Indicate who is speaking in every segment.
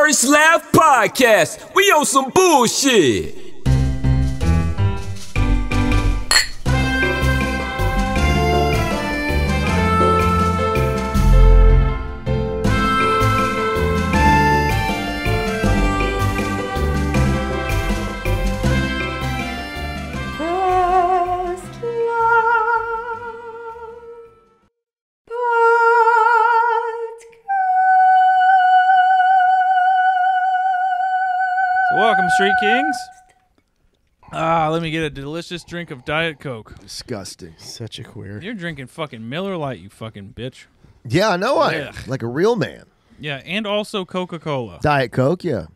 Speaker 1: First Laugh Podcast. We on some bullshit.
Speaker 2: Welcome, Street Kings. Let me get a delicious drink of Diet Coke.
Speaker 3: Disgusting.
Speaker 4: Such a queer.
Speaker 2: You're drinking fucking Miller Lite, you fucking bitch.
Speaker 3: Yeah, I know I am.
Speaker 2: Ugh.
Speaker 3: Like a real man.
Speaker 2: Yeah, and also Coca-Cola.
Speaker 3: Diet Coke, yeah.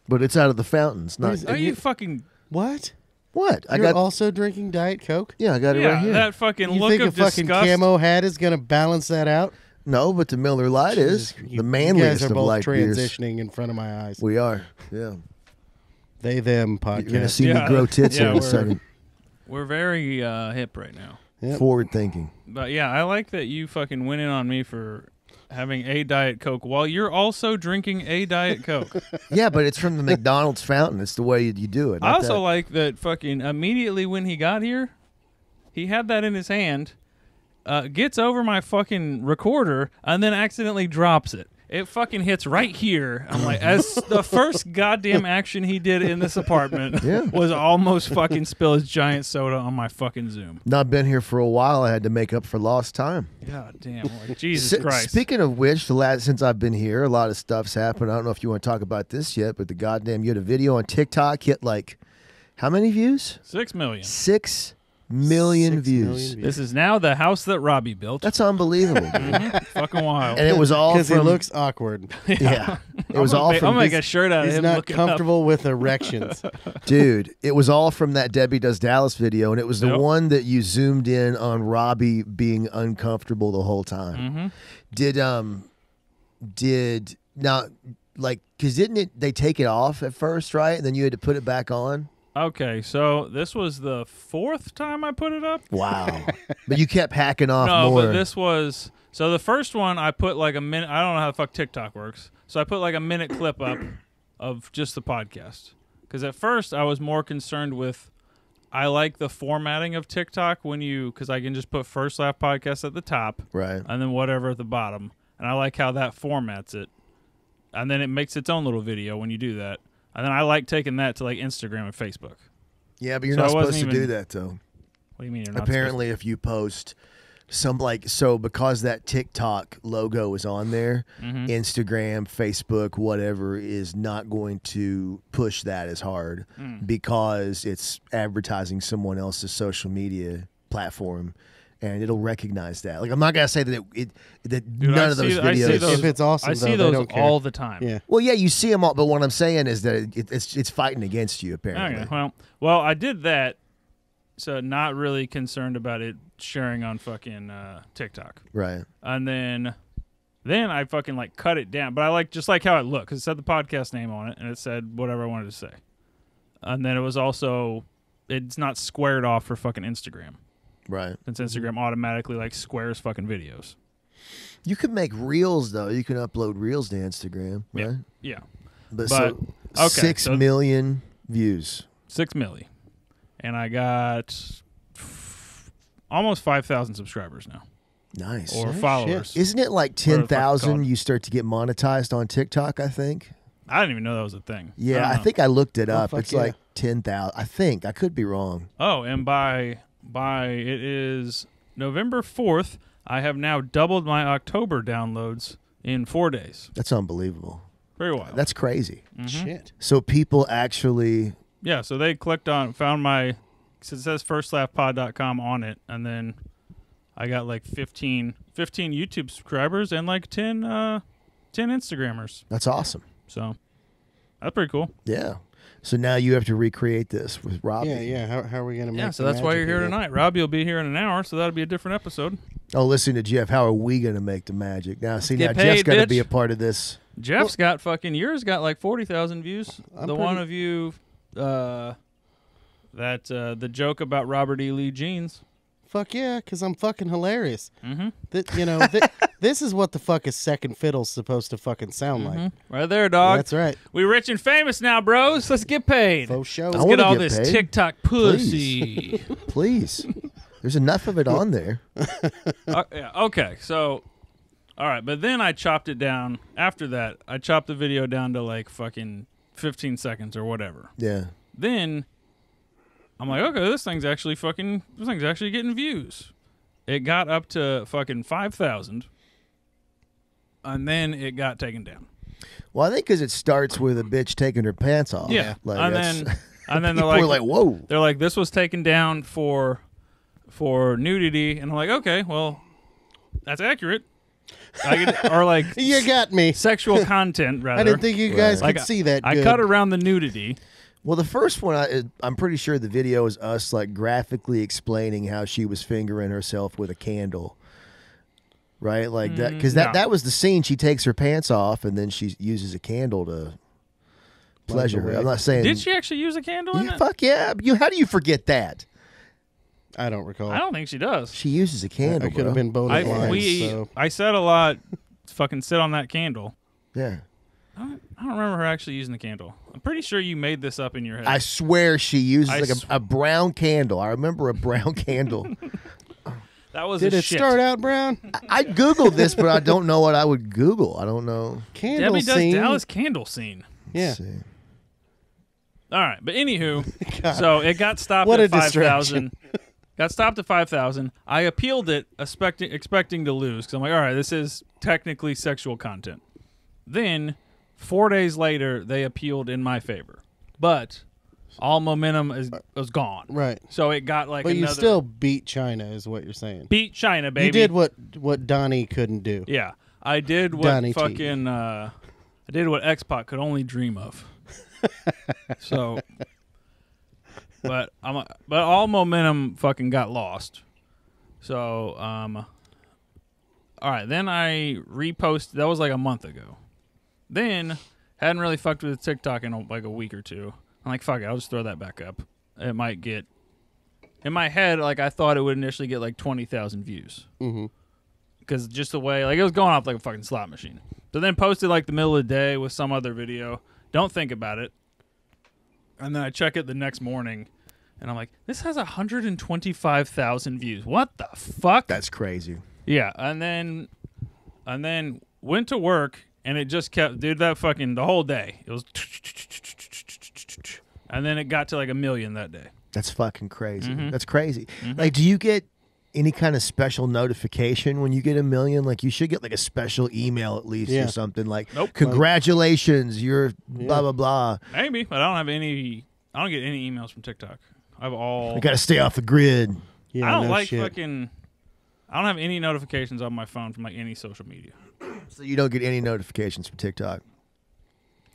Speaker 3: But it's out of the fountains. Not
Speaker 2: Are you fucking...
Speaker 4: What?
Speaker 3: what?
Speaker 4: You're also drinking Diet Coke?
Speaker 3: Yeah, I got it
Speaker 2: Yeah,
Speaker 3: right here.
Speaker 2: that fucking
Speaker 4: You
Speaker 2: look
Speaker 4: think
Speaker 2: of
Speaker 4: a fucking
Speaker 2: disgust.
Speaker 4: camo hat is going to balance that out?
Speaker 3: No, but the Miller Lite is
Speaker 4: You
Speaker 3: the manliest
Speaker 4: guys are
Speaker 3: of
Speaker 4: both
Speaker 3: light beers.
Speaker 4: transitioning in front of my eyes.
Speaker 3: We are. Yeah.
Speaker 4: They, them
Speaker 3: You're
Speaker 4: podcast.
Speaker 3: gonna see
Speaker 2: Yeah.
Speaker 3: me grow tits
Speaker 2: Yeah,
Speaker 3: in a
Speaker 2: we're-
Speaker 3: second.
Speaker 2: We're very hip right now.
Speaker 4: Yep.
Speaker 3: Forward thinking.
Speaker 2: But yeah, I like that you fucking went in on me for having a Diet Coke while you're also drinking a Diet Coke.
Speaker 3: Yeah, but it's from the McDonald's fountain. It's the way you do it.
Speaker 2: I
Speaker 3: not
Speaker 2: also
Speaker 3: that-
Speaker 2: like that fucking immediately when he got here, he had that in his hand, gets over my fucking recorder, and then accidentally drops it. It fucking hits right here. I'm like, as the first goddamn action he did in this apartment
Speaker 3: Yeah.
Speaker 2: was almost fucking spill his giant soda on my fucking Zoom.
Speaker 3: Not been here for a while. I had to make up for lost time.
Speaker 2: God damn, like, Jesus Christ.
Speaker 3: Speaking of which, since I've been here, a lot of stuff's happened. I don't know if you want to talk about this yet, but you had a video on TikTok hit like how many views?
Speaker 2: 6 million.
Speaker 3: 6 million
Speaker 4: 6
Speaker 3: views.
Speaker 4: million views.
Speaker 2: This is now the house that Robbie built.
Speaker 3: That's unbelievable. dude.
Speaker 2: Mhm. Fucking wild.
Speaker 3: And it was all
Speaker 4: Because he
Speaker 3: from
Speaker 4: looks awkward.
Speaker 3: yeah. It was all
Speaker 2: I'm
Speaker 3: from
Speaker 2: gonna make
Speaker 3: this-
Speaker 2: a shirt out of
Speaker 4: He's
Speaker 2: him
Speaker 4: not
Speaker 2: looking
Speaker 4: comfortable with erections.
Speaker 3: dude. It was all from that Debbie Does Dallas video, and it was the
Speaker 2: Yep.
Speaker 3: one that you zoomed in on Robbie being uncomfortable the whole time.
Speaker 2: Mm-hmm.
Speaker 3: Did now like because didn't they take it off at first, right? And then you had to put it back on.
Speaker 2: Okay, so this was the 4th time I put it up.
Speaker 3: Wow. But you kept hacking off
Speaker 2: No,
Speaker 3: more.
Speaker 2: but this was so the first one I put like a minute. I don't know how the fuck TikTok works, so I put like a minute clip up of just the podcast. Because at first I was more concerned with. I like the formatting of TikTok because I can just put First Laugh Podcast at the top,
Speaker 3: right.
Speaker 2: and then whatever at the bottom, and I like how that formats it, and then it makes its own little video when you do that. And then I like taking that to like Instagram and Facebook.
Speaker 3: Yeah, but you're
Speaker 2: So
Speaker 3: not
Speaker 2: I wasn't
Speaker 3: supposed to do
Speaker 2: even-
Speaker 3: that though.
Speaker 2: What do you mean you're not
Speaker 3: Apparently, if you post because that TikTok logo is on there,
Speaker 2: Mm-hmm.
Speaker 3: Instagram, Facebook, whatever is not going to push that as hard because it's advertising someone else's social media platform. And it'll recognize that. Like I'm not gonna say that
Speaker 2: Dude,
Speaker 3: none
Speaker 2: I
Speaker 3: of those
Speaker 2: see- I see
Speaker 3: videos.
Speaker 2: those-
Speaker 4: If it's awesome,
Speaker 2: I see
Speaker 4: though, they
Speaker 2: those
Speaker 4: don't care.
Speaker 2: all the time.
Speaker 4: Yeah.
Speaker 3: Well, yeah, you see them all, but what I'm saying is that it's fighting against you apparently.
Speaker 2: Okay, well, I did that, so not really concerned about it sharing on fucking TikTok.
Speaker 3: Right.
Speaker 2: And then I fucking like cut it down, but I just like how it looked because it said the podcast name on it and it said whatever I wanted to say. And then it was also it's not squared off for fucking Instagram.
Speaker 3: Right.
Speaker 2: Since Instagram automatically like squares fucking videos.
Speaker 3: You could make reels though. You can upload reels to Instagram, right?
Speaker 2: Yeah.
Speaker 3: But
Speaker 2: okay,
Speaker 3: 6
Speaker 2: so-
Speaker 3: million views.
Speaker 2: 6 milli. And I got almost 5,000 subscribers now.
Speaker 3: Nice.
Speaker 2: Or
Speaker 4: Oh,
Speaker 2: followers.
Speaker 3: Isn't it like
Speaker 2: Whatever the fuck it's
Speaker 3: 10,000
Speaker 2: called.
Speaker 3: you start to get monetized on TikTok, I think?
Speaker 2: I didn't even know that was a thing.
Speaker 3: Yeah,
Speaker 2: don't
Speaker 3: I
Speaker 2: know.
Speaker 3: think I looked it
Speaker 4: Oh,
Speaker 3: up.
Speaker 4: fuck
Speaker 3: It's
Speaker 4: yeah.
Speaker 3: like 10,000. I think. I could be wrong.
Speaker 2: Oh, and by it is November 4th, I have now doubled my October downloads in 4 days.
Speaker 3: That's unbelievable.
Speaker 2: Very wild.
Speaker 3: That's crazy.
Speaker 4: Shit.
Speaker 3: So people actually
Speaker 2: Yeah, so they clicked on, found my, so it says firstlaughpod.com on it, and then I got like 15 YouTube subscribers and like 10 Instagrammers.
Speaker 3: that's awesome.
Speaker 2: So that's pretty cool.
Speaker 3: Yeah. So now you have to recreate this with Robbie.
Speaker 4: Yeah. How are we going to make
Speaker 2: Yeah, so
Speaker 4: the
Speaker 2: that's why you're
Speaker 4: magic
Speaker 2: here
Speaker 4: again?
Speaker 2: tonight. Robbie will be here in an hour, so that'll be a different episode.
Speaker 3: Oh, listen to Jeff. How are we going to make the magic? Now, see,
Speaker 2: Get
Speaker 3: now Jeff's
Speaker 2: paid,
Speaker 3: got to
Speaker 2: bitch.
Speaker 3: be a part of this.
Speaker 2: Jeff's got fucking, yours got like 40,000 views.
Speaker 4: I'm
Speaker 2: The
Speaker 4: pretty-
Speaker 2: one of you, the joke about Robert E. Lee jeans.
Speaker 4: Fuck yeah, because I'm fucking hilarious.
Speaker 2: Mm-hmm.
Speaker 4: This is what the fuck a second fiddle's supposed to fucking sound like.
Speaker 2: Right there, dog.
Speaker 4: That's right.
Speaker 2: We rich and famous now, bros. Let's get paid.
Speaker 4: Faux show.
Speaker 3: I
Speaker 2: Let's
Speaker 3: wanna
Speaker 2: get all
Speaker 3: get
Speaker 2: this
Speaker 3: paid.
Speaker 2: TikTok pussy.
Speaker 3: Please. There's enough of it on there.
Speaker 2: Yeah, okay, so, all right, but then I chopped it down. After that, I chopped the video down to like fucking 15 seconds or whatever.
Speaker 3: Yeah.
Speaker 2: Then I'm like, okay, this thing's actually getting views. It got up to fucking 5,000, and then it got taken down.
Speaker 3: Well, I think because it starts with a bitch taking her pants off.
Speaker 2: Yeah,
Speaker 3: Like,
Speaker 2: and
Speaker 3: that's-
Speaker 2: then they're
Speaker 3: people
Speaker 2: like,
Speaker 3: are like, whoa.
Speaker 2: they're like, this was taken down for nudity, and I'm like, okay, well, that's accurate. Or like
Speaker 4: You got me.
Speaker 2: sexual content, rather.
Speaker 4: I didn't think you guys
Speaker 2: Like,
Speaker 4: could see that.
Speaker 2: I
Speaker 4: good.
Speaker 2: cut around the nudity.
Speaker 3: Well, the first one, I'm pretty sure the video is us like graphically explaining how she was fingering herself with a candle. Right? Like that. Because
Speaker 2: no.
Speaker 3: that was the scene. She takes her pants off and then she uses a candle to pleasure her.
Speaker 4: away.
Speaker 3: I'm not saying.
Speaker 2: Did she actually use a candle in
Speaker 3: Yeah,
Speaker 2: it?
Speaker 3: fuck yeah. How do you forget that?
Speaker 4: I don't recall.
Speaker 2: I don't think she does.
Speaker 3: She uses a candle.
Speaker 4: I could have
Speaker 3: bro.
Speaker 4: been both blind. So.
Speaker 2: I said a lot. Fucking sit on that candle.
Speaker 3: Yeah.
Speaker 2: I don't remember her actually using the candle. I'm pretty sure you made this up in your head.
Speaker 3: I swear she uses
Speaker 2: I
Speaker 3: like a brown candle. I remember a brown candle.
Speaker 2: that was
Speaker 4: Did
Speaker 2: a
Speaker 4: it
Speaker 2: shit.
Speaker 4: start out brown?
Speaker 3: I Googled this, but I don't know what I would Google. I don't know.
Speaker 4: Candle
Speaker 2: Debbie does
Speaker 4: scene.
Speaker 2: Dallas candle scene.
Speaker 4: Yeah.
Speaker 3: Let's see.
Speaker 2: All right, but anywho, so it got stopped
Speaker 4: What
Speaker 2: at
Speaker 4: a distraction.
Speaker 2: 5,000. Got stopped at 5,000. I appealed it, expecting to lose because I'm like, all right, this is technically sexual content. Then 4 days later, they appealed in my favor, but all momentum was gone.
Speaker 4: Right.
Speaker 2: So it got like
Speaker 4: But
Speaker 2: another
Speaker 4: you still beat China, is what you're saying.
Speaker 2: beat China, baby.
Speaker 4: You did what Donnie couldn't do.
Speaker 2: Yeah, I did what
Speaker 4: Donnie T.
Speaker 2: fucking I did what X-Pac could only dream of. So, but all momentum fucking got lost. So, all right. Then I reposted. That was like a month ago. Then hadn't really fucked with TikTok in like a week or two. I'm like, fuck it, I'll just throw that back up. It might get. In my head, like I thought it would initially get like 20,000 views.
Speaker 4: Mm-hmm.
Speaker 2: Because just the way, like it was going off like a fucking slot machine. So then posted like the middle of the day with some other video. Don't think about it. And then I check it the next morning, and I'm like, this has 125,000 views. What the fuck?
Speaker 3: That's crazy.
Speaker 2: Yeah, and then went to work, and it just kept, dude, that fucking, the whole day. It was, and then it got to like 1 million that day.
Speaker 3: That's fucking crazy.
Speaker 2: Mm-hmm.
Speaker 3: That's crazy. Like, do you get any kind of special notification when you get 1 million? Like, you should get like a special email at least
Speaker 4: Yeah.
Speaker 3: or something. Like,
Speaker 2: Nope.
Speaker 3: congratulations, you're blah blah blah.
Speaker 2: Maybe, but I don't get any emails from TikTok. I've all,
Speaker 3: You got to stay off the grid.
Speaker 4: Yeah,
Speaker 2: I don't
Speaker 4: no
Speaker 2: like
Speaker 4: shit.
Speaker 2: fucking, I don't have any notifications on my phone from like any social media.
Speaker 3: So you don't get any notifications from TikTok.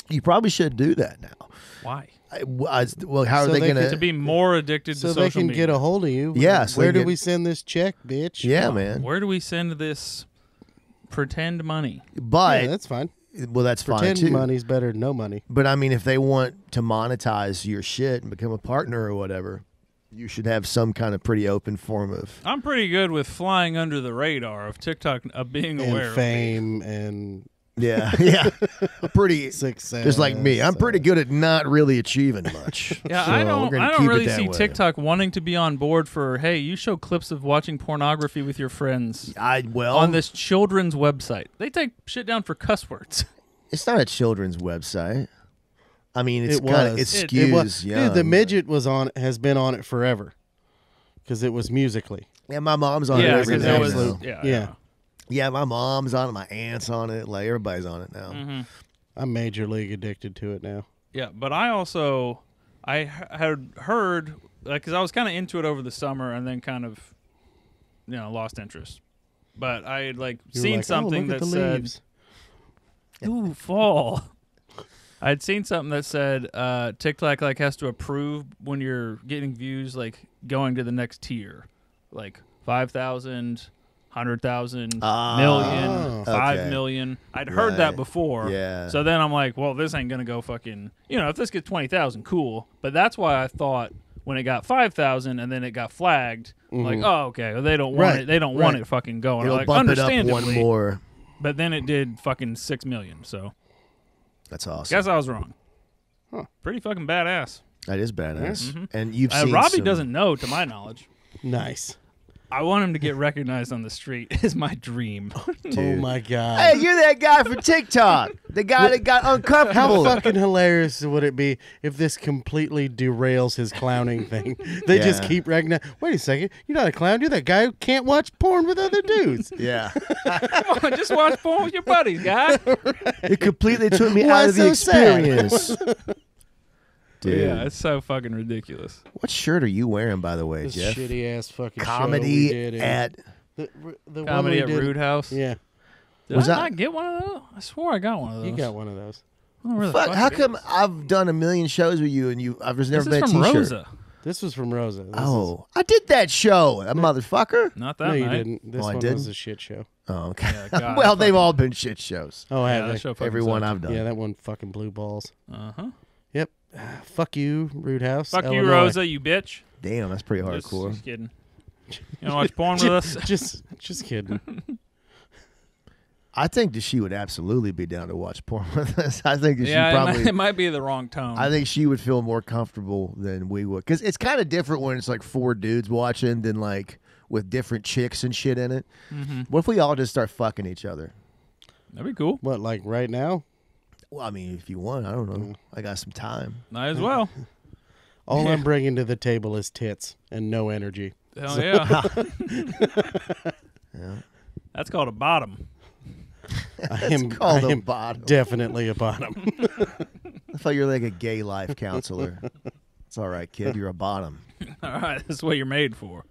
Speaker 3: You probably should do that now.
Speaker 2: Why?
Speaker 3: Well, how are
Speaker 4: So
Speaker 3: they
Speaker 4: they
Speaker 3: going
Speaker 2: To be more addicted
Speaker 4: So
Speaker 2: to
Speaker 4: they
Speaker 2: social
Speaker 4: can
Speaker 2: media.
Speaker 4: get a hold of you.
Speaker 3: Yeah, so
Speaker 4: Where
Speaker 3: they
Speaker 4: do
Speaker 3: get-
Speaker 4: we send this check, bitch?
Speaker 3: Yeah, man.
Speaker 2: Where do we send this pretend money?
Speaker 3: But
Speaker 4: Yeah, that's fine.
Speaker 3: well, that's fine
Speaker 4: Pretend
Speaker 3: too.
Speaker 4: money's better than no money.
Speaker 3: But I mean, if they want to monetize your shit and become a partner or whatever, you should have some kind of pretty open form of.
Speaker 2: I'm pretty good with flying under the radar of TikTok being aware
Speaker 4: And fame and
Speaker 3: Yeah, yeah. Pretty.
Speaker 4: success.
Speaker 3: Just like me, I'm pretty good at not really achieving much.
Speaker 2: Yeah,
Speaker 3: So
Speaker 2: I
Speaker 3: we're
Speaker 2: don't
Speaker 3: gonna keep it
Speaker 2: really
Speaker 3: that
Speaker 2: see
Speaker 3: way.
Speaker 2: TikTok wanting to be on board for, hey, you show clips of watching pornography with your friends
Speaker 3: Well,
Speaker 2: on this children's website. They take shit down for cuss words.
Speaker 3: it's not a children's website. I mean, it's
Speaker 4: It
Speaker 3: kind of
Speaker 4: was.
Speaker 3: it
Speaker 2: It
Speaker 3: skews
Speaker 4: was.
Speaker 3: young.
Speaker 4: Dude, the midget has been on it forever because it was Musically.
Speaker 3: Yeah, my mom's on it
Speaker 2: Yeah,
Speaker 3: every
Speaker 2: because
Speaker 3: day
Speaker 2: it was.
Speaker 3: now.
Speaker 2: Yeah.
Speaker 3: Yeah, my mom's on it. My aunt's on it. Like everybody's on it now.
Speaker 2: Mm-hmm.
Speaker 4: I'm major league addicted to it now.
Speaker 2: Yeah, but I also had heard because I was kind of into it over the summer and then kind of lost interest. But I had
Speaker 4: You were
Speaker 2: seen
Speaker 4: like,
Speaker 2: something
Speaker 4: look at
Speaker 2: that
Speaker 4: the
Speaker 2: said,
Speaker 4: leaves.
Speaker 2: "Ooh, fall." I'd seen something that said TikTok has to approve when you're getting views going to the next tier, like 5,000, 100,000, million,
Speaker 4: Oh.
Speaker 2: 5
Speaker 3: Okay.
Speaker 2: million. I'd heard that
Speaker 3: Right.
Speaker 2: before.
Speaker 3: Yeah.
Speaker 2: So then I'm like, well, this ain't gonna go fucking. If this gets 20,000, cool. But that's why I thought when it got 5,000 and then it got flagged, Like, oh, okay, well, they don't want
Speaker 3: Right,
Speaker 2: it. They don't want
Speaker 3: right.
Speaker 2: it fucking going.
Speaker 3: It'll
Speaker 2: Like,
Speaker 3: bump it up
Speaker 2: understandably,
Speaker 3: one more.
Speaker 2: But then it did fucking 6 million. So
Speaker 3: That's awesome.
Speaker 2: guess I was wrong.
Speaker 4: Huh.
Speaker 2: Pretty fucking badass.
Speaker 3: That is badass. And you've seen
Speaker 2: Robbie
Speaker 3: some-
Speaker 2: doesn't know, to my knowledge.
Speaker 4: Nice.
Speaker 2: I want him to get recognized on the street. Is my dream.
Speaker 4: Oh
Speaker 3: Dude.
Speaker 4: my god.
Speaker 3: Hey, you're that guy from TikTok. The guy that got
Speaker 4: How
Speaker 3: uncomfortable.
Speaker 4: fucking hilarious would it be if this completely derails his clowning thing? They just
Speaker 3: Yeah.
Speaker 4: keep recognizing. Wait a second, you're not a clown. You're that guy who can't watch porn with other dudes.
Speaker 3: Yeah.
Speaker 2: Come on, just watch porn with your buddies, guy.
Speaker 3: It completely took me
Speaker 4: Why
Speaker 3: out of the
Speaker 4: so sad?
Speaker 3: experience. Dude.
Speaker 2: Yeah, it's so fucking ridiculous.
Speaker 3: What shirt are you wearing, by the way,
Speaker 4: This
Speaker 3: Jeff?
Speaker 4: shitty ass fucking show we
Speaker 3: Comedy
Speaker 4: did,
Speaker 3: at.
Speaker 4: the one
Speaker 2: Comedy
Speaker 4: we
Speaker 2: at
Speaker 4: did-
Speaker 2: Rude House.
Speaker 4: Yeah,
Speaker 2: Did
Speaker 3: Was
Speaker 2: I
Speaker 3: that-
Speaker 2: not get one of those? I swore I got one of those.
Speaker 4: you got one of those.
Speaker 2: I don't know where the
Speaker 3: Fuck,
Speaker 2: fuck
Speaker 3: how
Speaker 2: it
Speaker 3: come
Speaker 2: is.
Speaker 3: I've done a million shows with you and I've just never
Speaker 2: This is
Speaker 3: been a
Speaker 2: from
Speaker 3: t-shirt?
Speaker 2: Rosa.
Speaker 4: This was from Rosa. This
Speaker 3: Oh, I did that show, a motherfucker.
Speaker 2: Not
Speaker 4: is,
Speaker 2: that
Speaker 4: no, you
Speaker 2: night.
Speaker 4: didn't. This
Speaker 3: Oh, I
Speaker 4: one was
Speaker 3: didn't?
Speaker 4: a shit show.
Speaker 3: Oh, okay.
Speaker 2: Yeah, God,
Speaker 3: well,
Speaker 2: that
Speaker 3: they've all been shit shows.
Speaker 4: Oh,
Speaker 2: Yeah,
Speaker 4: have
Speaker 2: that
Speaker 4: they?
Speaker 2: show fucking
Speaker 3: Everyone
Speaker 2: sucked.
Speaker 3: I've done.
Speaker 4: Yeah, that one fucking blew balls.
Speaker 2: Uh-huh.
Speaker 4: Yep. Fuck you, Rude House.
Speaker 2: Fuck you,
Speaker 4: Illinois.
Speaker 2: Rosa, you bitch.
Speaker 3: Damn, that's pretty
Speaker 2: Just
Speaker 3: hardcore.
Speaker 2: kidding. You wanna watch porn with us?
Speaker 4: Just kidding.
Speaker 3: I think that she would absolutely be down to watch porn with us. I think that
Speaker 2: Yeah,
Speaker 3: she probably.
Speaker 2: it might be the wrong tone.
Speaker 3: I think she would feel more comfortable than we would, because it's kind of different when it's like 4 dudes watching than like with different chicks and shit in it. What if we all just start fucking each other?
Speaker 2: That'd be cool.
Speaker 4: What, like right now?
Speaker 3: Well, I mean, if you want, I don't know. I got some time.
Speaker 2: Might as well.
Speaker 4: All I'm bringing to the table is tits and no energy.
Speaker 2: Hell yeah.
Speaker 3: Yeah.
Speaker 2: That's called a bottom.
Speaker 4: I am,
Speaker 3: called
Speaker 4: I
Speaker 3: a
Speaker 4: am
Speaker 3: bottom.
Speaker 4: definitely a bottom.
Speaker 3: I thought you were like a gay life counselor. It's all right, kid. You're a bottom.
Speaker 2: All right, that's what you're made for.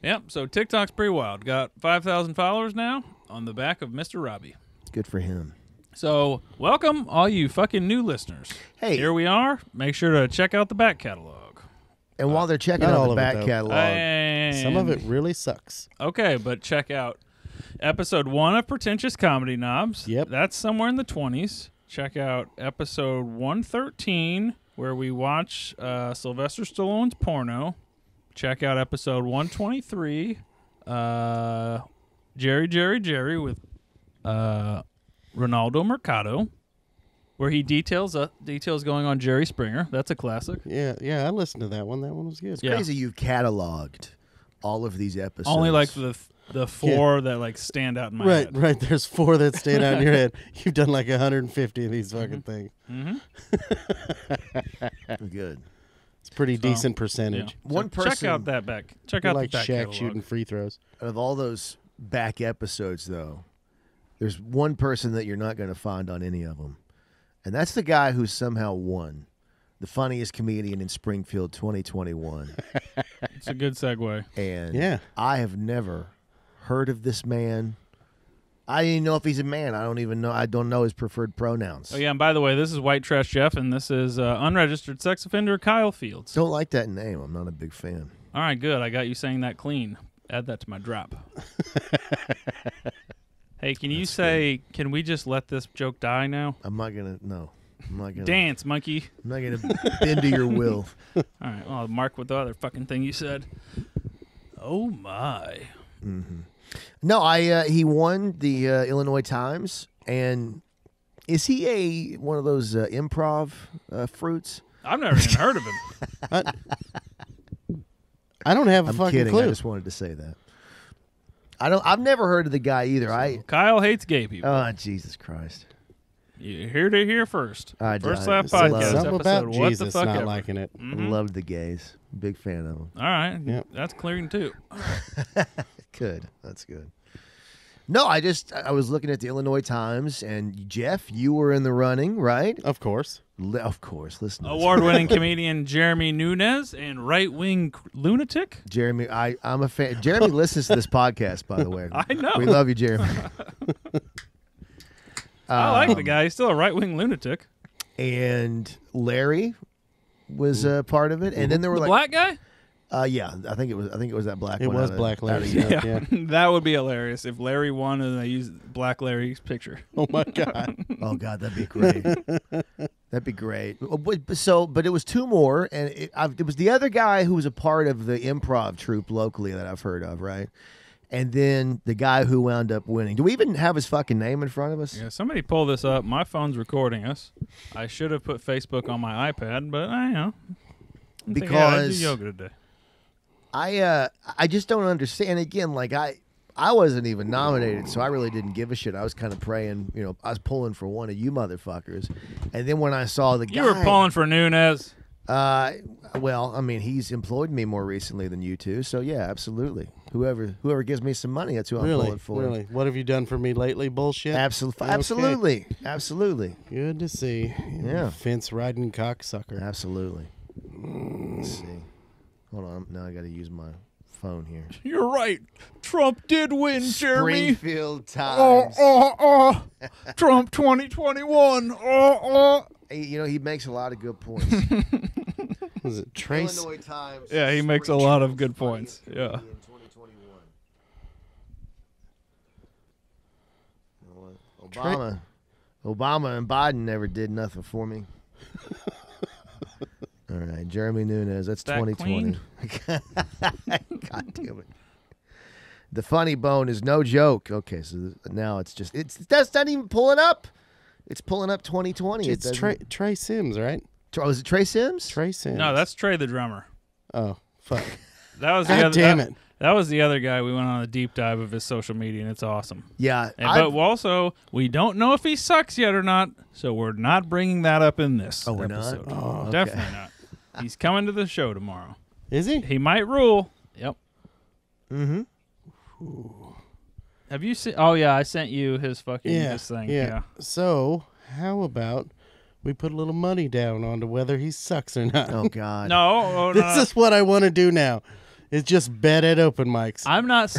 Speaker 2: Yep, so TikTok's pretty wild. Got 5,000 followers now on the back of Mr. Robbie.
Speaker 3: Good for him.
Speaker 2: So, welcome all you fucking new listeners.
Speaker 3: Hey.
Speaker 2: Here we are. Make sure to check out the back catalog.
Speaker 3: And while they're checking
Speaker 4: Not
Speaker 3: out
Speaker 4: all
Speaker 3: the
Speaker 4: of it,
Speaker 3: back
Speaker 4: though.
Speaker 3: catalog,
Speaker 2: And
Speaker 4: Some of it really sucks.
Speaker 2: Okay, but check out episode 1 of Pretentious Comedy Knobs.
Speaker 4: Yep.
Speaker 2: That's somewhere in the 20s. Check out episode 113, where we watch Sylvester Stallone's porno. Check out episode 123, Jerry with Ronaldo Mercado, where he details going on Jerry Springer. That's a classic.
Speaker 4: Yeah, I listened to that one. That one was good.
Speaker 2: Yeah.
Speaker 3: crazy you've cataloged all of these episodes.
Speaker 2: Only like the 4 that like stand out in my
Speaker 4: Right,
Speaker 2: head.
Speaker 4: right. There's 4 that stand out in your head. You've done like 150 of these fucking things.
Speaker 3: Good.
Speaker 4: It's a pretty
Speaker 2: So,
Speaker 4: decent
Speaker 2: Yeah.
Speaker 4: percentage.
Speaker 3: One
Speaker 2: So check
Speaker 3: person-
Speaker 2: out that back. Check
Speaker 4: You're
Speaker 2: out
Speaker 4: like
Speaker 2: the back
Speaker 4: Shaq
Speaker 2: catalog.
Speaker 4: shooting free throws.
Speaker 3: Out of all those back episodes, though, there's one person that you're not going to find on any of them, and that's the guy who somehow won the funniest comedian in Springfield 2021.
Speaker 2: It's a good segue.
Speaker 3: And
Speaker 4: Yeah.
Speaker 3: I have never heard of this man. I didn't even know if he's a man. I don't even know. I don't know his preferred pronouns.
Speaker 2: Oh yeah, and by the way, this is White Trash Jeff, and this is unregistered sex offender Kyle Fields.
Speaker 3: Don't like that name. I'm not a big fan.
Speaker 2: All right, good. I got you saying that clean. Add that to my drop. Hey, can you say? Can we just let this joke die now?
Speaker 3: I'm not gonna. No. I'm not gonna.
Speaker 2: Dance, monkey.
Speaker 3: I'm not gonna bend to your will.
Speaker 2: All right. Well, I'll mark with the other fucking thing you said. Oh my.
Speaker 3: No, he won the Illinois Times, and is he one of those improv fruits?
Speaker 2: I've never even heard of him.
Speaker 4: I don't have a
Speaker 3: I'm
Speaker 4: fucking
Speaker 3: kidding. I
Speaker 4: clue.
Speaker 3: just wanted to say that. I've never heard of the guy either.
Speaker 2: Kyle hates gay people.
Speaker 3: Oh, Jesus Christ.
Speaker 2: You heard it here first.
Speaker 3: I
Speaker 2: First
Speaker 3: did.
Speaker 2: Laugh
Speaker 3: Said
Speaker 2: Podcast
Speaker 4: Something
Speaker 2: episode.
Speaker 4: about
Speaker 2: What
Speaker 4: Jesus
Speaker 2: the fuck
Speaker 4: not
Speaker 2: ever.
Speaker 4: liking it.
Speaker 3: Loved the gays. Big fan of them.
Speaker 2: All right.
Speaker 4: Yep.
Speaker 2: That's clearing too.
Speaker 3: Good. That's good. No, I was looking at the Illinois Times, and Jeff, you were in the running, right?
Speaker 4: Of course.
Speaker 3: Of course. Listen to this.
Speaker 2: Award-winning comedian Jeremy Nunez and right-wing lunatic.
Speaker 3: Jeremy, I'm a fan. Jeremy listens to this podcast, by the way.
Speaker 2: I know.
Speaker 3: We love you, Jeremy.
Speaker 2: I like the guy. He's still a right-wing lunatic.
Speaker 3: And Larry was part of it, and then there were
Speaker 2: The
Speaker 3: like
Speaker 2: black guy?
Speaker 3: Yeah, I think it was that black
Speaker 4: It
Speaker 3: one.
Speaker 4: was
Speaker 3: out of-
Speaker 4: Black
Speaker 3: out
Speaker 4: Larry.
Speaker 3: of-
Speaker 4: Yeah.
Speaker 2: That would be hilarious if Larry won and they used Black Larry's picture.
Speaker 4: Oh my God.
Speaker 3: Oh God, that'd be great. That'd be great. But it was two more, and it was the other guy who was a part of the improv troupe locally that I've heard of, right? And then the guy who wound up winning. Do we even have his fucking name in front of us?
Speaker 2: Yeah, somebody pull this up. My phone's recording us. I should have put Facebook on my iPad, but I know. I'm thinking, yeah, I do
Speaker 3: Because-
Speaker 2: yoga today.
Speaker 3: I just don't understand. Again, like I wasn't even nominated, so I really didn't give a shit. I was kind of praying, I was pulling for one of you motherfuckers. And then when I saw the guy,
Speaker 2: You were pulling for Nunez.
Speaker 3: well, I mean, he's employed me more recently than you two, so yeah, absolutely. Whoever gives me some money, that's who I'm
Speaker 4: Really?
Speaker 3: pulling for.
Speaker 4: Really? What have you done for me lately? Bullshit.
Speaker 3: Absolutely,
Speaker 4: Okay.
Speaker 3: absolutely,
Speaker 4: Good to see.
Speaker 3: Yeah.
Speaker 4: Fence riding cocksucker.
Speaker 3: absolutely. Let's see. Hold on, now I got to use my phone here.
Speaker 2: You're right. Trump did win, Jeremy.
Speaker 3: Springfield Times.
Speaker 2: Trump 2021.
Speaker 3: He makes a lot of good points.
Speaker 4: Was it Trace?
Speaker 3: Illinois Times.
Speaker 2: Yeah, he makes a lot of good points. Yeah.
Speaker 3: In 2021. You know what? Obama and Biden never did nothing for me. All right, Jeremy Nunez. That's
Speaker 2: That
Speaker 3: 2020. God damn it. The funny bone is no joke. Okay, so now that's not even pulling up. It's pulling up 2020.
Speaker 4: It's Trey Sims, right?
Speaker 3: Oh, is it Trey Sims?
Speaker 4: Trey Sims.
Speaker 2: No, that's Trey the drummer.
Speaker 4: Oh, fuck.
Speaker 2: That was the
Speaker 4: God
Speaker 2: other.
Speaker 4: damn it.
Speaker 2: That was the other guy. We went on a deep dive of his social media, and it's awesome.
Speaker 3: Yeah.
Speaker 2: But also, we don't know if he sucks yet or not, so we're not bringing that up in this
Speaker 3: Oh, we're not?
Speaker 2: episode.
Speaker 3: Oh, okay.
Speaker 2: Definitely not. He's coming to the show tomorrow.
Speaker 4: Is he?
Speaker 2: He might rule. Yep.
Speaker 3: Mm-hmm.
Speaker 2: Have you seen? Oh yeah, I sent you his fucking his thing. Yeah.
Speaker 4: So, how about we put a little money down onto whether he sucks or not?
Speaker 3: Oh God.
Speaker 2: No,
Speaker 4: This is what I want to do now. Is just bet at open mics.
Speaker 2: I'm not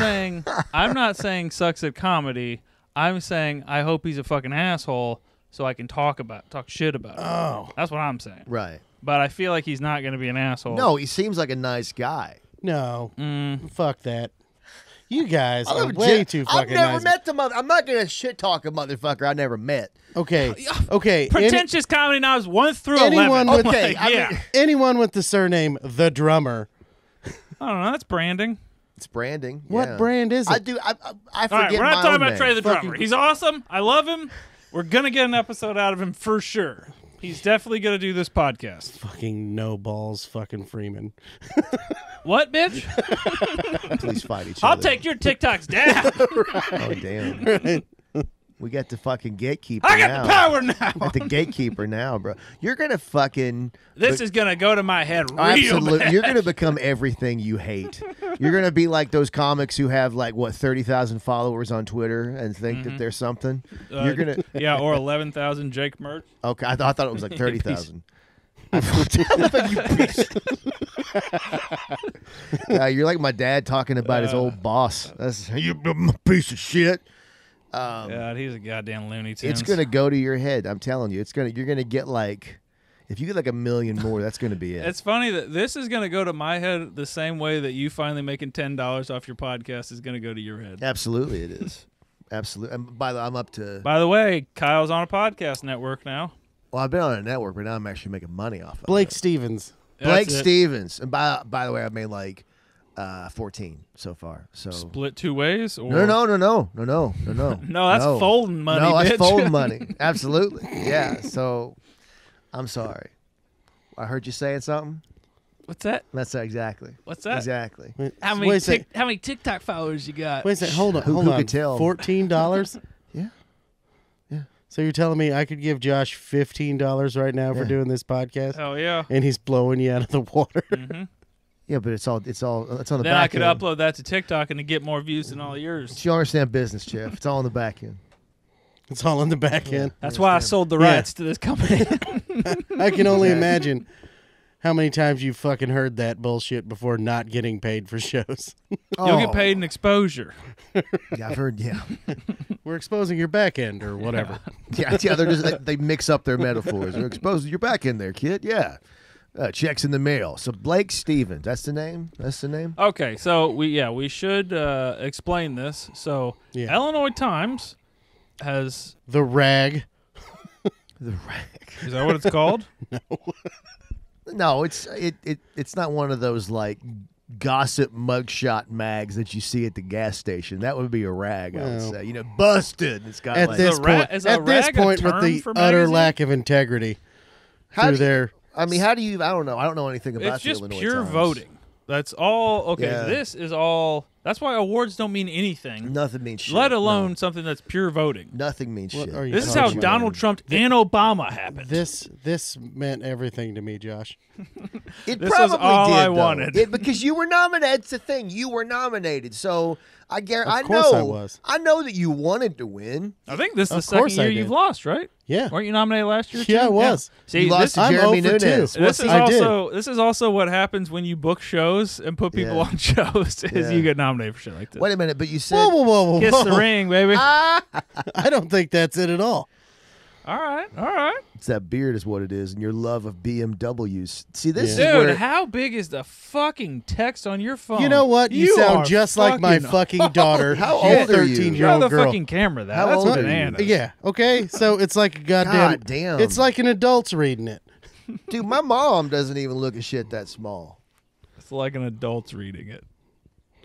Speaker 2: saying sucks at comedy. I'm saying I hope he's a fucking asshole so I can talk shit about it.
Speaker 4: Oh.
Speaker 2: That's what I'm saying.
Speaker 3: Right.
Speaker 2: But I feel like he's not going to be an asshole.
Speaker 3: No, he seems like a nice guy.
Speaker 4: No.
Speaker 2: Mm.
Speaker 4: Fuck that. You guys
Speaker 3: I
Speaker 4: are
Speaker 3: love
Speaker 4: way
Speaker 3: Jim.
Speaker 4: too
Speaker 3: I've
Speaker 4: fucking
Speaker 3: never
Speaker 4: nice.
Speaker 3: met the mother. I'm not gonna shit talk a motherfucker I never met.
Speaker 4: Okay. Okay.
Speaker 2: Pretentious comedy knobs 1 through
Speaker 4: anyone
Speaker 2: 11.
Speaker 4: with-
Speaker 3: Okay, I
Speaker 2: yeah.
Speaker 3: mean-
Speaker 4: anyone with the surname The Drummer.
Speaker 2: I don't know. That's branding.
Speaker 3: It's branding.
Speaker 4: What
Speaker 3: yeah.
Speaker 4: brand is it?
Speaker 3: I do. I
Speaker 2: All
Speaker 3: forget
Speaker 2: right, we're
Speaker 3: my
Speaker 2: not talking
Speaker 3: own
Speaker 2: about
Speaker 3: name.
Speaker 2: Trey the
Speaker 4: Fucking-
Speaker 2: drummer. He's awesome. I love him. We're gonna get an episode out of him for sure. He's definitely gonna do this podcast.
Speaker 4: Fucking no balls fucking Freeman.
Speaker 2: What, bitch?
Speaker 3: Please fight each
Speaker 2: I'll
Speaker 3: other.
Speaker 2: take your TikToks down.
Speaker 3: Oh damn. We got the fucking gatekeeper
Speaker 2: I got
Speaker 3: now.
Speaker 2: the power now.
Speaker 3: At the gatekeeper now, bro. You're gonna fucking
Speaker 2: This is gonna go to my head real
Speaker 3: absolutely.
Speaker 2: bad.
Speaker 3: You're gonna become everything you hate. You're gonna be like those comics who have like 30,000 followers on Twitter and think that they're something. You're gonna
Speaker 2: Yeah, or 11,000 Jake Mertz.
Speaker 3: okay. I thought it was like 30,000. Yeah, you're like my dad talking about his old boss. That's you piece of shit.
Speaker 2: God, he's a goddamn Looney Tunes.
Speaker 3: It's gonna go to your head. I'm telling you. You're gonna get like, if you get like 1 million more, that's gonna be it.
Speaker 2: It's funny that this is gonna go to my head the same way that you finally making $10 off your podcast is gonna go to your head.
Speaker 3: Absolutely, it is. Absolutely. And by the way, I'm up to.
Speaker 2: By the way, Kyle's on a podcast network now.
Speaker 3: Well, I've been on a network, but now I'm actually making money off of
Speaker 4: Blake
Speaker 3: it.
Speaker 4: Stevens.
Speaker 3: Blake
Speaker 2: That's it.
Speaker 3: Stevens. And by the way, I've made like 14 so far. So
Speaker 2: Split 2 ways? Or...
Speaker 3: no.
Speaker 2: No, that's folding money,
Speaker 3: No, that's
Speaker 2: bitch.
Speaker 3: folding money. Absolutely. Yeah. So I'm sorry. I heard you saying something.
Speaker 2: What's that?
Speaker 3: That's exactly.
Speaker 2: What's that?
Speaker 3: Exactly.
Speaker 2: How
Speaker 4: Wait a sec.
Speaker 2: how many TikTok followers you got?
Speaker 4: Wait a second. Hold on.
Speaker 3: Who
Speaker 4: Hold on.
Speaker 3: could tell?
Speaker 4: $14?
Speaker 3: Yeah.
Speaker 4: So you're telling me I could give Josh $15 right now for
Speaker 3: Yeah.
Speaker 4: doing this podcast?
Speaker 2: Hell yeah.
Speaker 4: And he's blowing you out of the water.
Speaker 3: Yeah, but it's on the
Speaker 2: Then
Speaker 3: back
Speaker 2: I could
Speaker 3: end.
Speaker 2: upload that to TikTok and to get more views than all yours.
Speaker 3: You understand business, Jeff. It's all on the back end.
Speaker 4: It's all in the back end.
Speaker 2: That's why I sold the
Speaker 4: Yeah.
Speaker 2: rights to this company.
Speaker 4: I can only imagine how many times you fucking heard that bullshit before not getting paid for shows.
Speaker 2: You'll get paid in exposure.
Speaker 3: Yeah, I've heard. Yeah,
Speaker 4: We're exposing your back end or whatever.
Speaker 3: yeah. They're just they mix up their metaphors. They're exposing your back end there, kid. Yeah. Checks in the mail. So Blake Stevens, that's the name? That's the name?
Speaker 2: Okay, so we should explain this. So
Speaker 4: Yeah.
Speaker 2: Illinois Times has
Speaker 4: The Rag.
Speaker 3: The Rag.
Speaker 2: is that what it's called?
Speaker 3: No, it's not one of those like gossip mugshot mags that you see at the gas station. That would be a rag, I would
Speaker 4: No.
Speaker 3: say. Busted. It's got
Speaker 4: At
Speaker 3: like
Speaker 4: this
Speaker 2: ra-
Speaker 4: point,
Speaker 2: is a
Speaker 4: at this
Speaker 2: rag a
Speaker 4: point, with
Speaker 2: term
Speaker 4: the
Speaker 2: for
Speaker 4: utter
Speaker 2: magazine?
Speaker 4: lack of integrity
Speaker 3: How
Speaker 4: through
Speaker 3: do you-
Speaker 4: their.
Speaker 3: I mean, how do you? I don't know. I don't know anything about
Speaker 2: It's
Speaker 3: the
Speaker 2: just
Speaker 3: Illinois
Speaker 2: pure
Speaker 3: Times.
Speaker 2: voting. That's all. Okay,
Speaker 3: Yeah.
Speaker 2: this is all. That's why awards don't mean anything,
Speaker 3: Nothing means shit.
Speaker 2: let alone
Speaker 3: No.
Speaker 2: something that's pure voting.
Speaker 3: Nothing means
Speaker 4: What
Speaker 3: shit.
Speaker 4: are you
Speaker 2: This is
Speaker 4: talking
Speaker 2: how
Speaker 4: about?
Speaker 2: Donald Trump and Obama happened.
Speaker 4: This meant everything to me, Josh.
Speaker 3: It
Speaker 2: This
Speaker 3: probably
Speaker 2: was all
Speaker 3: did,
Speaker 2: I
Speaker 3: though.
Speaker 2: wanted.
Speaker 3: Because you were nominated. It's the thing. You were nominated. So I guarantee.
Speaker 4: Of course I was.
Speaker 3: I know that you wanted to win.
Speaker 2: I think this is the
Speaker 4: Of
Speaker 2: second
Speaker 4: course I
Speaker 2: year
Speaker 4: did.
Speaker 2: you've lost, right?
Speaker 4: Yeah.
Speaker 2: Weren't you nominated last year?
Speaker 4: Yeah,
Speaker 2: too?
Speaker 4: I was.
Speaker 2: See,
Speaker 3: You lost
Speaker 2: this,
Speaker 3: to
Speaker 4: I'm
Speaker 3: Jeremy
Speaker 4: 0 for 2.
Speaker 3: Nunes.
Speaker 2: this is
Speaker 4: I did.
Speaker 2: also this is also what happens when you book shows and put people
Speaker 3: Yeah.
Speaker 2: on shows. Is
Speaker 3: Yeah.
Speaker 2: you get nominated for shit like this.
Speaker 3: Wait a minute, but you said
Speaker 4: Whoa, whoa, whoa, whoa!
Speaker 2: Kiss
Speaker 4: whoa.
Speaker 2: the ring, baby.
Speaker 4: I don't think that's it at all.
Speaker 2: All right.
Speaker 3: it's that beard is what it is, and your love of BMWs. See, this
Speaker 4: Yeah.
Speaker 3: is
Speaker 2: Dude,
Speaker 3: where
Speaker 2: how big is the fucking text on your phone?
Speaker 4: You know what? You
Speaker 2: are
Speaker 4: sound just like my fucking daughter.
Speaker 3: How
Speaker 4: She's
Speaker 3: old are you?
Speaker 4: 13-year-old
Speaker 2: You're on the
Speaker 4: girl.
Speaker 2: fucking camera.
Speaker 3: How
Speaker 2: That's
Speaker 3: old are you?
Speaker 2: bananas.
Speaker 4: Yeah. Okay. So it's like a goddamn.
Speaker 3: God damn.
Speaker 4: It's like an adult's reading it.
Speaker 3: dude. My mom doesn't even look at shit that small.
Speaker 2: It's like an adult's reading it.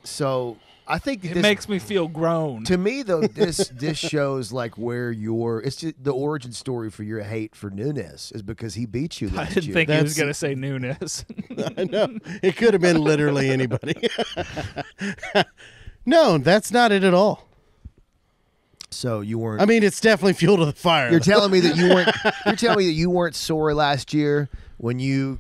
Speaker 3: So I think that
Speaker 2: It
Speaker 3: this
Speaker 2: makes me feel grown.
Speaker 3: to me though this shows like where it's just the origin story for your hate for Nunes is because he beat you
Speaker 2: I
Speaker 3: last
Speaker 2: didn't
Speaker 3: year.
Speaker 2: think he was
Speaker 4: That's-
Speaker 2: going to say Nunes.
Speaker 4: I know. It could have been literally anybody. No, that's not it at all.
Speaker 3: So you weren't.
Speaker 4: I mean, it's definitely fuel to the fire.
Speaker 3: You're telling me that you weren't. You're telling me that you weren't sore last year when you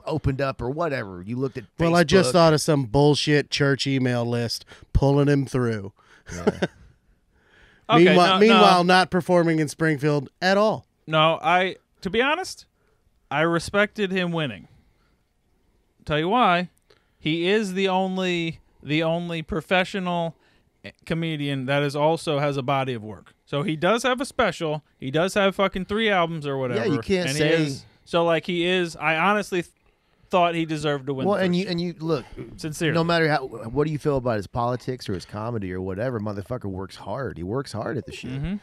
Speaker 3: opened up or whatever. You looked at.
Speaker 4: Well, I just
Speaker 3: Facebook.
Speaker 4: thought of some bullshit church email list pulling him through.
Speaker 2: Okay,
Speaker 4: Meanwhile, not performing in Springfield at all.
Speaker 2: No, to be honest, I respected him winning. Tell you why. He is the only professional comedian that is also has a body of work. So he does have a special. He does have fucking 3 albums or whatever.
Speaker 3: you can't
Speaker 2: and
Speaker 3: say-
Speaker 2: He is, so like he is. I honestly thought he deserved to win.
Speaker 3: Well,
Speaker 2: first.
Speaker 3: and you look.
Speaker 2: Sincerely.
Speaker 3: No matter what do you feel about his politics or his comedy or whatever, motherfucker works hard. He works hard at the shit.
Speaker 2: Mm-hmm.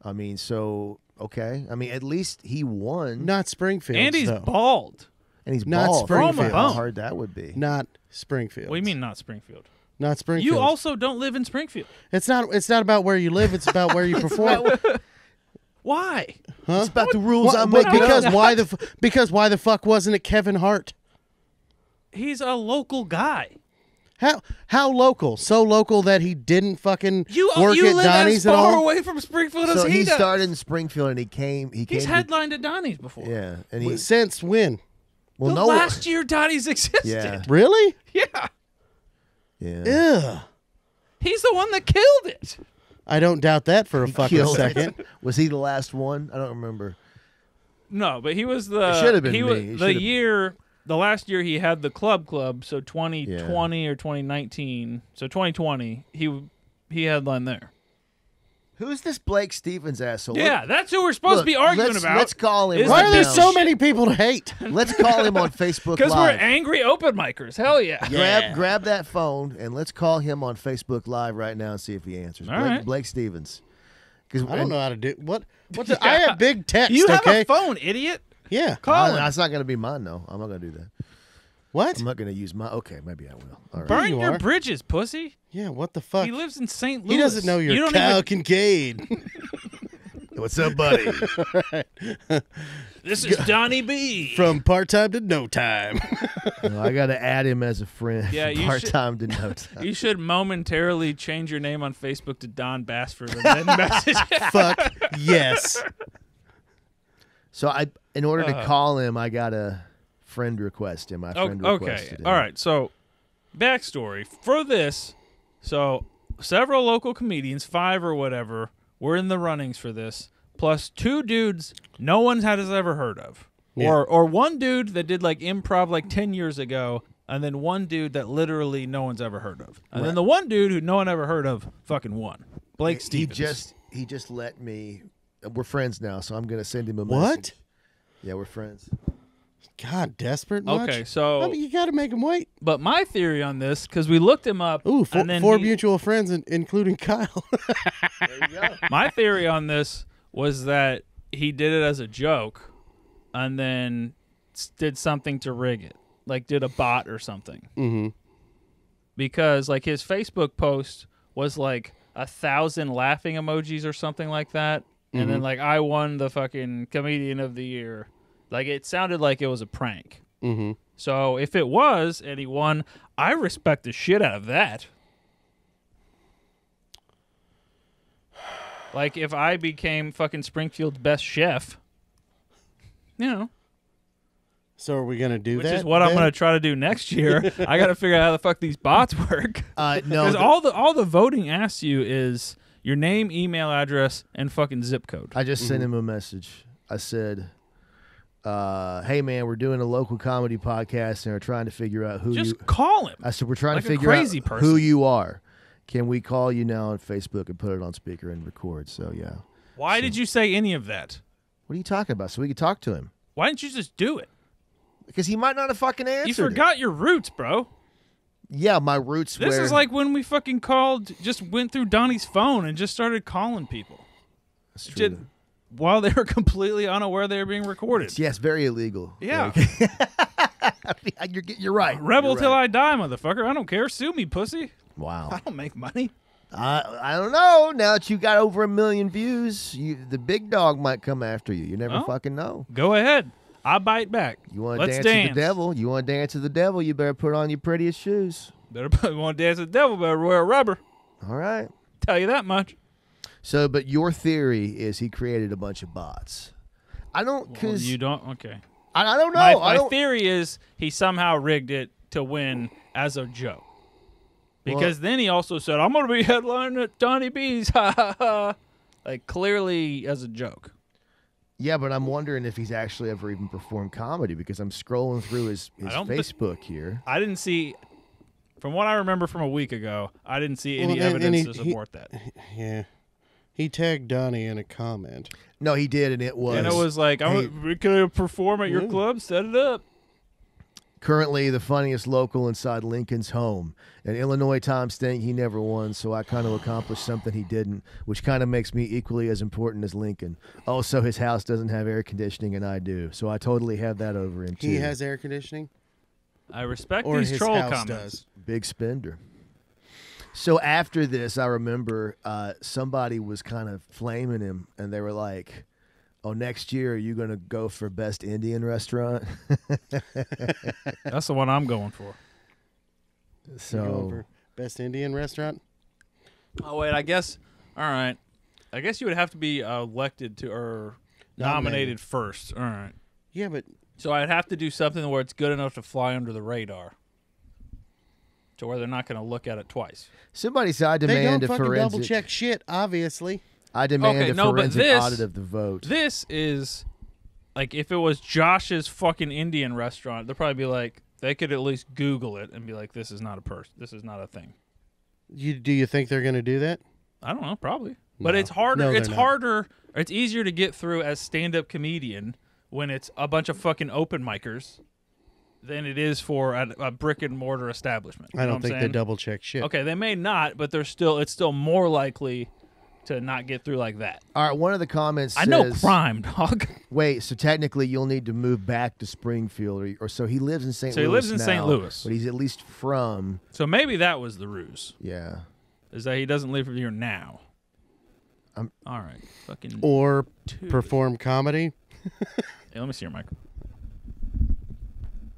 Speaker 3: I mean, so okay. I mean, at least he won,
Speaker 4: Not Springfield.
Speaker 2: and he's
Speaker 4: though.
Speaker 2: bald.
Speaker 3: and he's
Speaker 4: not
Speaker 3: bald.
Speaker 4: Springfield.
Speaker 3: Think about How
Speaker 2: Bum.
Speaker 3: hard that would be.
Speaker 4: Not Springfield.
Speaker 2: What do you mean not Springfield?
Speaker 4: Not Springfield.
Speaker 2: You also don't live in Springfield.
Speaker 4: It's not about where you live. It's about where you perform.
Speaker 2: Why?
Speaker 3: It's about the rules I'm
Speaker 4: What-
Speaker 3: making
Speaker 4: because
Speaker 3: up.
Speaker 4: why the fuck wasn't it Kevin Hart?
Speaker 2: He's a local guy.
Speaker 4: How local? So local that he didn't fucking
Speaker 2: You
Speaker 4: work
Speaker 2: you
Speaker 4: at
Speaker 2: live
Speaker 4: Donnie's
Speaker 2: as
Speaker 4: at
Speaker 2: far
Speaker 4: all.
Speaker 2: away from Springfield
Speaker 3: So
Speaker 2: as
Speaker 3: he
Speaker 2: does.
Speaker 3: started in Springfield and he came. He
Speaker 2: He's
Speaker 3: came.
Speaker 2: headlined at Donnie's before.
Speaker 3: Yeah, and he.
Speaker 4: Since when?
Speaker 3: Well,
Speaker 2: The
Speaker 3: no.
Speaker 2: last year Donnie's existed.
Speaker 3: Yeah.
Speaker 4: Really?
Speaker 2: Yeah.
Speaker 3: Yeah.
Speaker 4: Ugh.
Speaker 2: He's the one that killed it.
Speaker 4: I don't doubt that for a fucking
Speaker 3: Killed
Speaker 4: second.
Speaker 3: it. Was he the last one? I don't remember.
Speaker 2: No, but he was the.
Speaker 3: It should have been
Speaker 2: he
Speaker 3: me.
Speaker 2: Was,
Speaker 3: It
Speaker 2: the
Speaker 3: should've-
Speaker 2: year, the last year he had the club, so 2020 or 2019. So 2020, he headlined there.
Speaker 3: Who's this Blake Stevens asshole?
Speaker 2: Yeah, that's who we're supposed to be arguing about.
Speaker 3: Let's call him.
Speaker 2: Is
Speaker 4: Why
Speaker 3: right
Speaker 4: are there
Speaker 3: now.
Speaker 4: so many people to hate?
Speaker 3: Let's call him on Facebook
Speaker 2: Because we're
Speaker 3: Live.
Speaker 2: angry open micers. Hell yeah.
Speaker 3: Grab that phone and let's call him on Facebook Live right now and see if he answers.
Speaker 2: All
Speaker 3: Blake,
Speaker 2: right.
Speaker 3: Blake Stevens. Because
Speaker 4: I don't know how to do what. I have big text.
Speaker 2: You have
Speaker 4: okay.
Speaker 2: a phone, idiot.
Speaker 4: Yeah.
Speaker 2: Call him.
Speaker 3: That's not going to be mine though. I'm not going to do that.
Speaker 4: What?
Speaker 3: I'm not going to use my. Okay, maybe I will. All right.
Speaker 2: Burn
Speaker 4: you
Speaker 2: your
Speaker 4: are.
Speaker 2: bridges, pussy.
Speaker 4: Yeah. What the fuck?
Speaker 2: He lives in St. Louis.
Speaker 4: He doesn't know you're
Speaker 2: you don't
Speaker 4: Kyle
Speaker 2: even,
Speaker 4: Kincaid.
Speaker 3: What's up, buddy?
Speaker 2: This is Donnie B.
Speaker 4: From part-time to no time.
Speaker 3: No, I got to add him as a friend.
Speaker 2: Yeah, you
Speaker 3: part
Speaker 2: should-
Speaker 3: time to no time.
Speaker 2: You should momentarily change your name on Facebook to Don Bassford and then message him.
Speaker 4: Fuck yes.
Speaker 3: So in order
Speaker 2: Uh-huh.
Speaker 3: to call him, I got to friend request him. My friend
Speaker 2: Okay.
Speaker 3: requested him.
Speaker 2: All right. So, backstory for this. So, several local comedians, 5 or whatever, were in the runnings for this, plus 2 dudes no one has ever heard of.
Speaker 4: Yeah.
Speaker 2: Or one dude that did like improv like 10 years ago, and then one dude that literally no one's ever heard of. And then the one dude who no one ever heard of fucking won. Blake Stevens.
Speaker 3: He just let me. We're friends now, so I'm gonna send him a
Speaker 4: What?
Speaker 3: message. Yeah, we're friends.
Speaker 4: God, desperate much?
Speaker 2: Okay, so
Speaker 4: I mean, you got to make him wait.
Speaker 2: but my theory on this, because we looked him up.
Speaker 4: Ooh,
Speaker 2: and then
Speaker 4: four
Speaker 2: he-
Speaker 4: mutual friends, including Kyle.
Speaker 3: There you go.
Speaker 2: My theory on this was that he did it as a joke, and then did something to rig it, like did a bot or something.
Speaker 4: Mm-hmm.
Speaker 2: Because like his Facebook post was like 1,000 laughing emojis or something like that, and then like I won the fucking comedian of the year. Like it sounded like it was a prank.
Speaker 4: Mm-hmm.
Speaker 2: So if it was and he won, I respect the shit out of that. Like if I became fucking Springfield's best chef, you know,
Speaker 4: So are we going to do
Speaker 2: which
Speaker 4: that?
Speaker 2: is what I'm
Speaker 4: then?
Speaker 2: going to try to do next year. I got to figure out how the fuck these bots work.
Speaker 3: No,
Speaker 2: Because all the voting asks you is your name, email address, and fucking zip code.
Speaker 3: I just
Speaker 2: Mm-hmm.
Speaker 3: sent him a message. I said, "Hey man, we're doing a local comedy podcast and we're trying to figure out who
Speaker 2: Just
Speaker 3: you."
Speaker 2: call him.
Speaker 3: I said, "We're trying
Speaker 2: like
Speaker 3: to
Speaker 2: a
Speaker 3: figure
Speaker 2: crazy
Speaker 3: out
Speaker 2: person.
Speaker 3: who you are. Can we call you now on Facebook and put it on speaker and record?" So yeah.
Speaker 2: Why did you say any of that?
Speaker 3: What are you talking about? So we could talk to him
Speaker 2: Why didn't you just do it?
Speaker 3: because he might not have fucking answered.
Speaker 2: You forgot your roots, bro.
Speaker 3: Yeah, my roots.
Speaker 2: This
Speaker 3: where,
Speaker 2: is like when we fucking just went through Donnie's phone and just started calling people.
Speaker 3: That's true.
Speaker 2: Did, while they were completely unaware they were being recorded.
Speaker 3: Yes, very illegal.
Speaker 2: Yeah.
Speaker 3: You're right.
Speaker 2: Rebel
Speaker 3: You're
Speaker 2: till
Speaker 3: right.
Speaker 2: I die, motherfucker. I don't care. Sue me, pussy. I
Speaker 3: Wow.
Speaker 2: don't make money.
Speaker 3: I don't know. Now that you got over 1 million views, the big dog might come after you. You never
Speaker 2: Oh.
Speaker 3: fucking know.
Speaker 2: Go ahead. I bite back.
Speaker 3: You want to
Speaker 2: Let's
Speaker 3: dance with the devil? You want to dance with the devil? You better put on your prettiest shoes.
Speaker 2: Better want to dance with the devil, better wear rubber.
Speaker 3: All right.
Speaker 2: Tell you that much.
Speaker 3: So, but your theory is he created a bunch of bots. I don't,
Speaker 2: Well,
Speaker 3: because
Speaker 2: you don't. Okay.
Speaker 3: I don't know.
Speaker 2: My,
Speaker 3: I
Speaker 2: my
Speaker 3: don't.
Speaker 2: theory is he somehow rigged it to win as a joke. Because then he also said, "I'm going to be headlining at Donnie B's," ha ha ha, like clearly as a joke.
Speaker 3: Yeah, but I'm wondering if he's actually ever even performed comedy because I'm scrolling through his
Speaker 2: don't thi-
Speaker 3: Facebook here.
Speaker 2: I didn't see, from what I remember from a week ago, I didn't see any
Speaker 4: Well, and
Speaker 2: evidence
Speaker 4: he-
Speaker 2: to support that.
Speaker 4: Yeah. He tagged Donnie in a comment.
Speaker 3: No, he did, and it was.
Speaker 2: And it was like, "Can I perform at your
Speaker 4: Yeah.
Speaker 2: club? Set it up."
Speaker 3: Currently the funniest local inside Lincoln's home. And Illinois Times think he never won, so I kind of accomplished something he didn't, which kind of makes me equally as important as Lincoln. Also, his house doesn't have air conditioning, and I do. So I totally have that over him, too.
Speaker 4: He has air conditioning?
Speaker 2: I respect
Speaker 4: Or
Speaker 2: these
Speaker 4: his
Speaker 2: troll
Speaker 4: house
Speaker 2: comments.
Speaker 4: does?
Speaker 3: Big spender. So after this, I remember somebody was kind of flaming him, and they were like, "Oh, next year, are you going to go for best Indian restaurant?"
Speaker 2: That's the one I'm going for.
Speaker 4: Going
Speaker 3: So
Speaker 4: for best Indian restaurant?
Speaker 2: Oh wait, I guess. All right. I guess you would have to be elected to or nominated first. All right.
Speaker 4: Yeah, but
Speaker 2: So I'd have to do something where it's good enough to fly under the radar, to where they're not going to look at it twice.
Speaker 3: somebody said, I
Speaker 4: they
Speaker 3: demand
Speaker 4: don't
Speaker 3: a
Speaker 4: fucking
Speaker 3: forensic.
Speaker 4: double check shit, obviously.
Speaker 3: I demand
Speaker 2: Okay,
Speaker 3: a
Speaker 2: no, but
Speaker 3: forensic
Speaker 2: this-
Speaker 3: audit of the vote.
Speaker 2: This is like if it was Josh's fucking Indian restaurant, they'd probably be like, they could at least Google it and be like, this is not a person. This is not a thing.
Speaker 4: Do you think they're going to do that?
Speaker 2: I don't know, probably. But
Speaker 4: No.
Speaker 2: it's harder.
Speaker 4: No, they're
Speaker 2: it's
Speaker 4: not.
Speaker 2: harder. It's easier to get through as stand-up comedian when it's a bunch of fucking open micers than it is for a brick and mortar establishment. You
Speaker 4: I
Speaker 2: know
Speaker 4: don't
Speaker 2: what I'm
Speaker 4: think they
Speaker 2: saying?
Speaker 4: double check shit.
Speaker 2: Okay, they may not, but they're still. It's still more likely to not get through like that.
Speaker 3: All right, one of the comments
Speaker 2: I
Speaker 3: says,
Speaker 2: know crime, dog.
Speaker 3: Wait, so technically you'll need to move back to Springfield, or so he lives in St.
Speaker 2: So
Speaker 3: Louis
Speaker 2: he lives in
Speaker 3: now,
Speaker 2: St. Louis.
Speaker 3: but he's at least from,
Speaker 2: So maybe that was the ruse.
Speaker 3: yeah.
Speaker 2: Is that he doesn't live here now?
Speaker 3: I'm-
Speaker 2: All right, fucking.
Speaker 4: Or
Speaker 2: two.
Speaker 4: perform comedy?
Speaker 2: Hey, let me see your mic.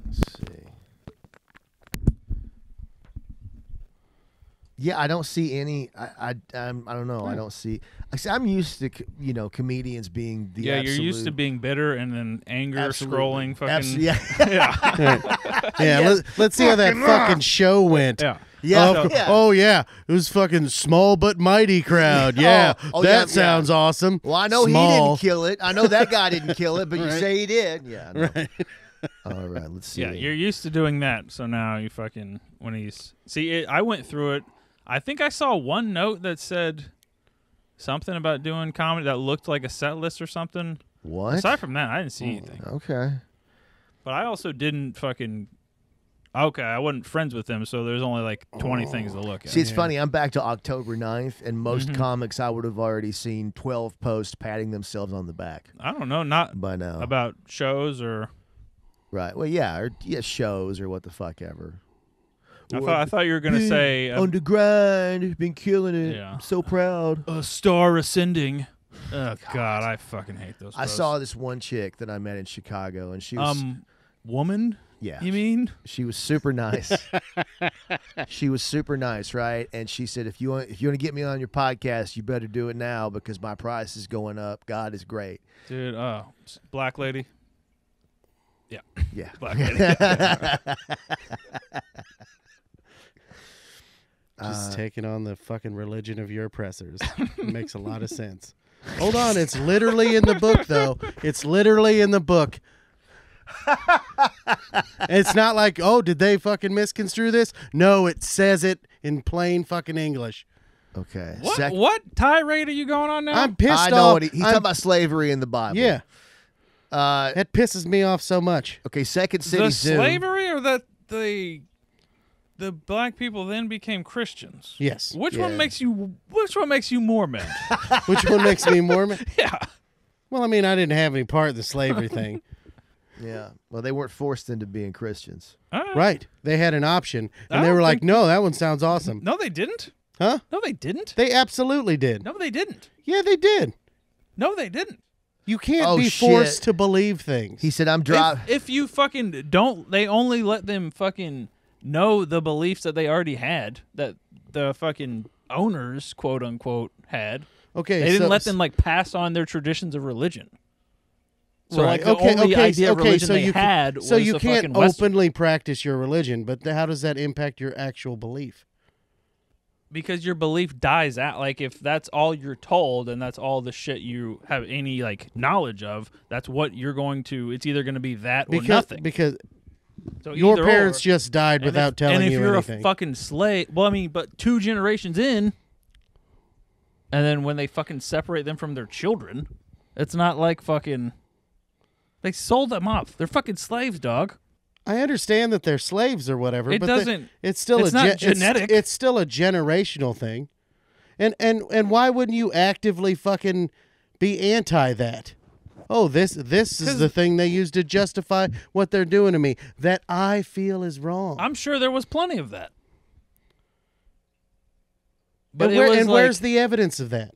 Speaker 3: Let's see. Yeah, I don't see any. I don't know. I don't see. I'm used to comedians being the
Speaker 2: Yeah,
Speaker 3: absolute,
Speaker 2: you're used to being bitter and then anger,
Speaker 3: absolute-
Speaker 2: scrolling, fucking.
Speaker 3: yeah,
Speaker 4: Yeah, let's see how that fucking show went.
Speaker 2: Yeah.
Speaker 3: yeah,
Speaker 4: Oh,
Speaker 3: yeah.
Speaker 4: oh, yeah, it was fucking small but mighty crowd. Yeah,
Speaker 3: Oh,
Speaker 4: that
Speaker 3: yeah,
Speaker 4: sounds awesome.
Speaker 3: Well, I know he
Speaker 4: Small.
Speaker 3: didn't kill it. I know that guy didn't kill it, but you
Speaker 4: Right.
Speaker 3: say he did. Yeah. I know. All right, let's see.
Speaker 2: Yeah, you're used to doing that, so now you fucking when he's I went through it. I think I saw one note that said something about doing comedy that looked like a set list or something.
Speaker 3: What?
Speaker 2: Aside from that, I didn't see anything.
Speaker 3: Okay.
Speaker 2: But I also didn't fucking. Okay, I wasn't friends with them, so there's only like 20 things to look at.
Speaker 3: See, it's funny. I'm back to October 9th, and most comics I would have already seen 12 posts patting themselves on the back
Speaker 2: I don't know, not
Speaker 3: by now.
Speaker 2: about shows or.
Speaker 3: Right. Well, yeah, or shows or what the fuck ever.
Speaker 2: I thought you were gonna say
Speaker 3: on the grind, been killing it.
Speaker 2: Yeah.
Speaker 3: I'm so proud.
Speaker 2: a star ascending. Oh God, I fucking hate those.
Speaker 3: I
Speaker 2: posts.
Speaker 3: saw this one chick that I met in Chicago, and she was
Speaker 2: woman.
Speaker 3: yeah,
Speaker 2: You mean?
Speaker 3: she was super nice. She was super nice, right? And she said, if you want to get me on your podcast, you better do it now because my price is going up. God is great.
Speaker 2: Dude, black lady. Yeah.
Speaker 3: Yeah.
Speaker 2: Black lady.
Speaker 4: Just taking on the fucking religion of your oppressors. Makes a lot of sense. Hold on, it's literally in the book, though. It's literally in the book. It's not like, oh, did they fucking misconstrue this? No, it says it in plain fucking English.
Speaker 3: Okay.
Speaker 2: What tirade are you going on now?
Speaker 4: I'm pissed
Speaker 3: I
Speaker 4: off.
Speaker 3: know what he's talking about slavery in the Bible.
Speaker 4: Yeah. That pisses me off so much.
Speaker 3: Okay, Second City
Speaker 2: the
Speaker 3: Zoom.
Speaker 2: slavery, or that the black people then became Christians.
Speaker 4: Yes.
Speaker 2: Which
Speaker 3: Yeah.
Speaker 2: one makes you more mad?
Speaker 4: Which one makes me more mad?
Speaker 2: Yeah.
Speaker 4: Well, I mean, I didn't have any part of the slavery thing.
Speaker 3: Yeah. Well, they weren't forced into being Christians.
Speaker 4: Right. They had an option,
Speaker 2: I
Speaker 4: and they
Speaker 2: don't
Speaker 4: were like,
Speaker 2: think-
Speaker 4: no, that one sounds awesome.
Speaker 2: No, they didn't.
Speaker 4: Huh?
Speaker 2: No, they didn't.
Speaker 4: They absolutely did.
Speaker 2: No, they didn't.
Speaker 4: Yeah, they did.
Speaker 2: No, they didn't.
Speaker 4: You can't
Speaker 3: Oh,
Speaker 4: be
Speaker 3: shit.
Speaker 4: forced to believe things.
Speaker 3: He said, I'm driving.
Speaker 2: If you fucking don't, they only let them fucking know the beliefs that they already had, that the fucking owners, quote unquote, had.
Speaker 4: Okay,
Speaker 2: They didn't
Speaker 4: so-
Speaker 2: let them like pass on their traditions of religion. So
Speaker 4: Right.
Speaker 2: like the only idea of religion
Speaker 4: so
Speaker 2: they
Speaker 4: you
Speaker 2: had
Speaker 4: so
Speaker 2: was
Speaker 4: you
Speaker 2: the
Speaker 4: can't
Speaker 2: fucking Western.
Speaker 4: openly practice your religion, but how does that impact your actual belief?
Speaker 2: Because your belief dies out. Like if that's all you're told and that's all the shit you have any like knowledge of, that's what you're going to. It's either going to be that or nothing.
Speaker 4: Because
Speaker 2: So
Speaker 4: your
Speaker 2: either
Speaker 4: parents
Speaker 2: or.
Speaker 4: just died
Speaker 2: And
Speaker 4: without
Speaker 2: if,
Speaker 4: telling
Speaker 2: and if
Speaker 4: you
Speaker 2: you're
Speaker 4: anything.
Speaker 2: a fucking slave, well, I mean, but 2 generations in, and then when they fucking separate them from their children, it's not like fucking. They sold them off. They're fucking slaves, dog.
Speaker 4: I understand that they're slaves or whatever,
Speaker 2: It
Speaker 4: but
Speaker 2: doesn't-
Speaker 4: it's still
Speaker 2: it's
Speaker 4: a
Speaker 2: not genetic.
Speaker 4: It's still a generational thing, and why wouldn't you actively fucking be anti that? Oh, this is the thing they use to justify what they're doing to me that I feel is wrong.
Speaker 2: I'm sure there was plenty of that. But
Speaker 4: and
Speaker 2: it was
Speaker 4: where's
Speaker 2: like,
Speaker 4: the evidence of that?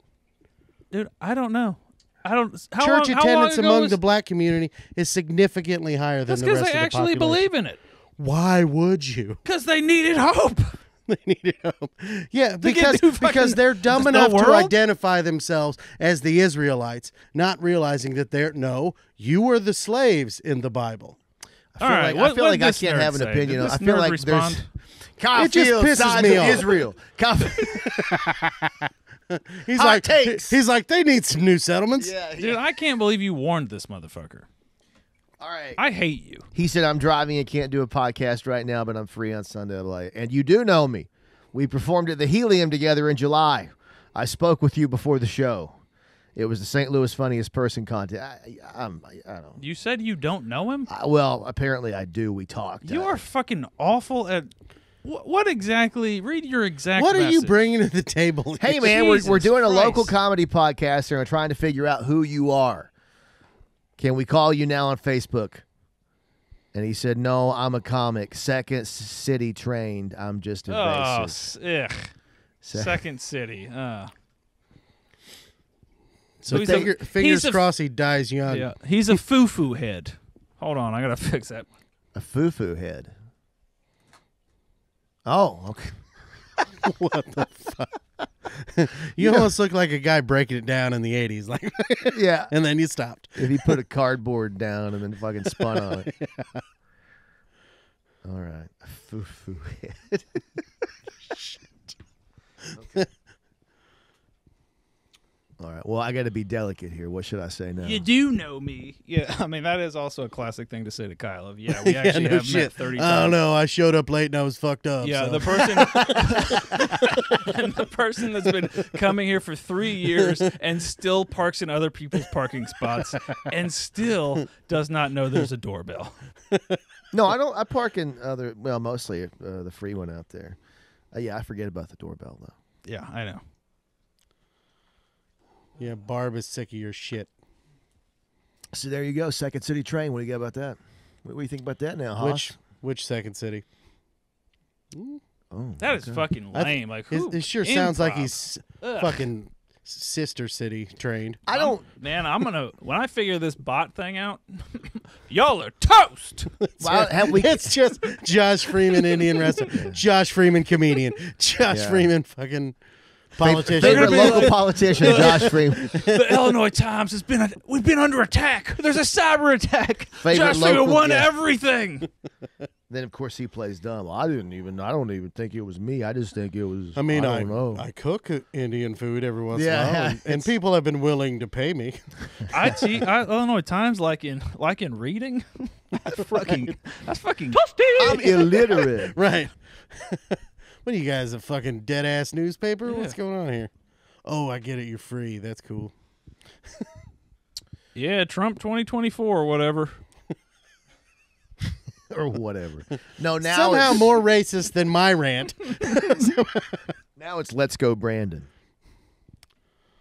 Speaker 2: dude? I don't know. I don't. How
Speaker 4: Church
Speaker 2: long,
Speaker 4: attendance
Speaker 2: how long ago
Speaker 4: among
Speaker 2: was,
Speaker 4: the black community is significantly higher than
Speaker 2: That's
Speaker 4: the
Speaker 2: because
Speaker 4: rest
Speaker 2: they
Speaker 4: of the
Speaker 2: actually
Speaker 4: population.
Speaker 2: believe in it.
Speaker 4: Why would you?
Speaker 2: Because they needed hope.
Speaker 4: They needed help. Yeah,
Speaker 2: get
Speaker 4: because
Speaker 2: through fucking
Speaker 4: they're dumb
Speaker 2: the
Speaker 4: enough to
Speaker 2: world?
Speaker 4: identify themselves as the Israelites, not realizing that you were the slaves in the Bible.
Speaker 2: All right,
Speaker 3: I feel like I
Speaker 2: this
Speaker 3: can't
Speaker 2: nerd
Speaker 3: have an
Speaker 2: say?
Speaker 3: opinion.
Speaker 2: Did
Speaker 3: I
Speaker 2: this
Speaker 3: feel
Speaker 2: nerd
Speaker 3: like
Speaker 2: respond?
Speaker 3: there's. Kyle
Speaker 4: It just
Speaker 3: Field
Speaker 4: pisses
Speaker 3: sides
Speaker 4: me
Speaker 3: of
Speaker 4: off.
Speaker 3: Israel.
Speaker 4: He's
Speaker 3: Hot
Speaker 4: like,
Speaker 3: takes.
Speaker 4: he's like, they need some new settlements.
Speaker 2: Dude, I can't believe you warned this motherfucker.
Speaker 3: All right.
Speaker 2: I hate you.
Speaker 3: He said, I'm driving and can't do a podcast right now, but I'm free on Sunday. LA. And you do know me. We performed at the Helium together in July. I spoke with you before the show. It was the St. Louis Funniest Person contest. I don't know.
Speaker 2: You said you don't know him?
Speaker 3: Well, apparently I do. We talked.
Speaker 2: You are fucking awful at. What exactly? Read your exact
Speaker 4: What are you
Speaker 2: message.
Speaker 4: bringing to the table?
Speaker 3: Hey, man, we're
Speaker 2: Jesus
Speaker 3: doing a local
Speaker 2: Christ.
Speaker 3: comedy podcast and we're trying to figure out who you are. Can we call you now on Facebook? And he said, no, I'm a comic. Second City trained. I'm just
Speaker 2: Oh,
Speaker 3: evasive.
Speaker 2: Second City.
Speaker 4: So
Speaker 2: he's a-
Speaker 4: fingers
Speaker 2: he's a-
Speaker 4: crossed he dies young.
Speaker 2: Yeah, he's a foo-foo head. Hold on, I gotta fix that.
Speaker 3: A foo-foo head. Oh, okay.
Speaker 4: You almost look like a guy breaking it down in the 80s. Like,
Speaker 3: Yeah.
Speaker 4: and then you stopped.
Speaker 3: If he put a cardboard down and then fucking spun on it. All right. A foo-foo head. All right. Well, I got to be delicate here. What should I say now?
Speaker 2: You do know me. Yeah, I mean, that is also a classic thing to say to Kyle. Of, yeah, we
Speaker 4: Yeah,
Speaker 2: actually
Speaker 4: no
Speaker 2: have
Speaker 4: shit.
Speaker 2: met 30
Speaker 4: I
Speaker 2: times.
Speaker 4: don't know. I showed up late and I was fucked up.
Speaker 2: Yeah,
Speaker 4: so.
Speaker 2: the person and the person that's been coming here for 3 years and still parks in other people's parking spots and still does not know there's a doorbell.
Speaker 3: No, I don't. I park in mostly the free one out there. Yeah, I forget about the doorbell though.
Speaker 2: Yeah, I know.
Speaker 4: Yeah, Barb is sick of your shit.
Speaker 3: So there you go, Second City Train. What do you got about that? What do you think about that now, Hoss?
Speaker 4: Which Second City?
Speaker 3: Oh,
Speaker 2: That is fucking lame. Like, who?
Speaker 4: It sure sounds like
Speaker 2: improv?
Speaker 4: he's
Speaker 2: Ugh.
Speaker 4: fucking Sister City trained.
Speaker 3: I don't.
Speaker 2: Man, I'm gonna when I figure this bot thing out, y'all are toast.
Speaker 3: Well, have we?
Speaker 4: It's just Josh Freeman, Indian wrestler. Josh Freeman, comedian. Josh
Speaker 3: Yeah.
Speaker 4: Freeman, fucking politician.
Speaker 3: Favorite
Speaker 2: They're gonna be
Speaker 3: local
Speaker 2: like-
Speaker 3: politician, Josh Freeman.
Speaker 2: The Illinois Times has been we've been under attack. There's a cyber attack.
Speaker 3: Favorite
Speaker 2: Josh Freeman
Speaker 3: local-
Speaker 2: won
Speaker 3: yeah.
Speaker 2: everything.
Speaker 3: Then of course he plays dumb. I don't even think it was me. I just think it was.
Speaker 4: I mean,
Speaker 3: I don't know.
Speaker 4: I cook Indian food every once
Speaker 3: Yeah,
Speaker 4: in a while, and
Speaker 3: it's-
Speaker 4: people have been willing to pay me.
Speaker 2: I Illinois Times like in reading. That's fucking
Speaker 3: I'm illiterate.
Speaker 4: Right. What are you guys, a fucking dead ass newspaper? What's going on here? Oh, I get it. You're free. That's cool.
Speaker 2: Yeah, Trump 2024 or whatever.
Speaker 3: Or whatever. No, now
Speaker 4: Somehow
Speaker 3: it's,
Speaker 4: more racist than my rant.
Speaker 3: Now it's Let's Go Brandon.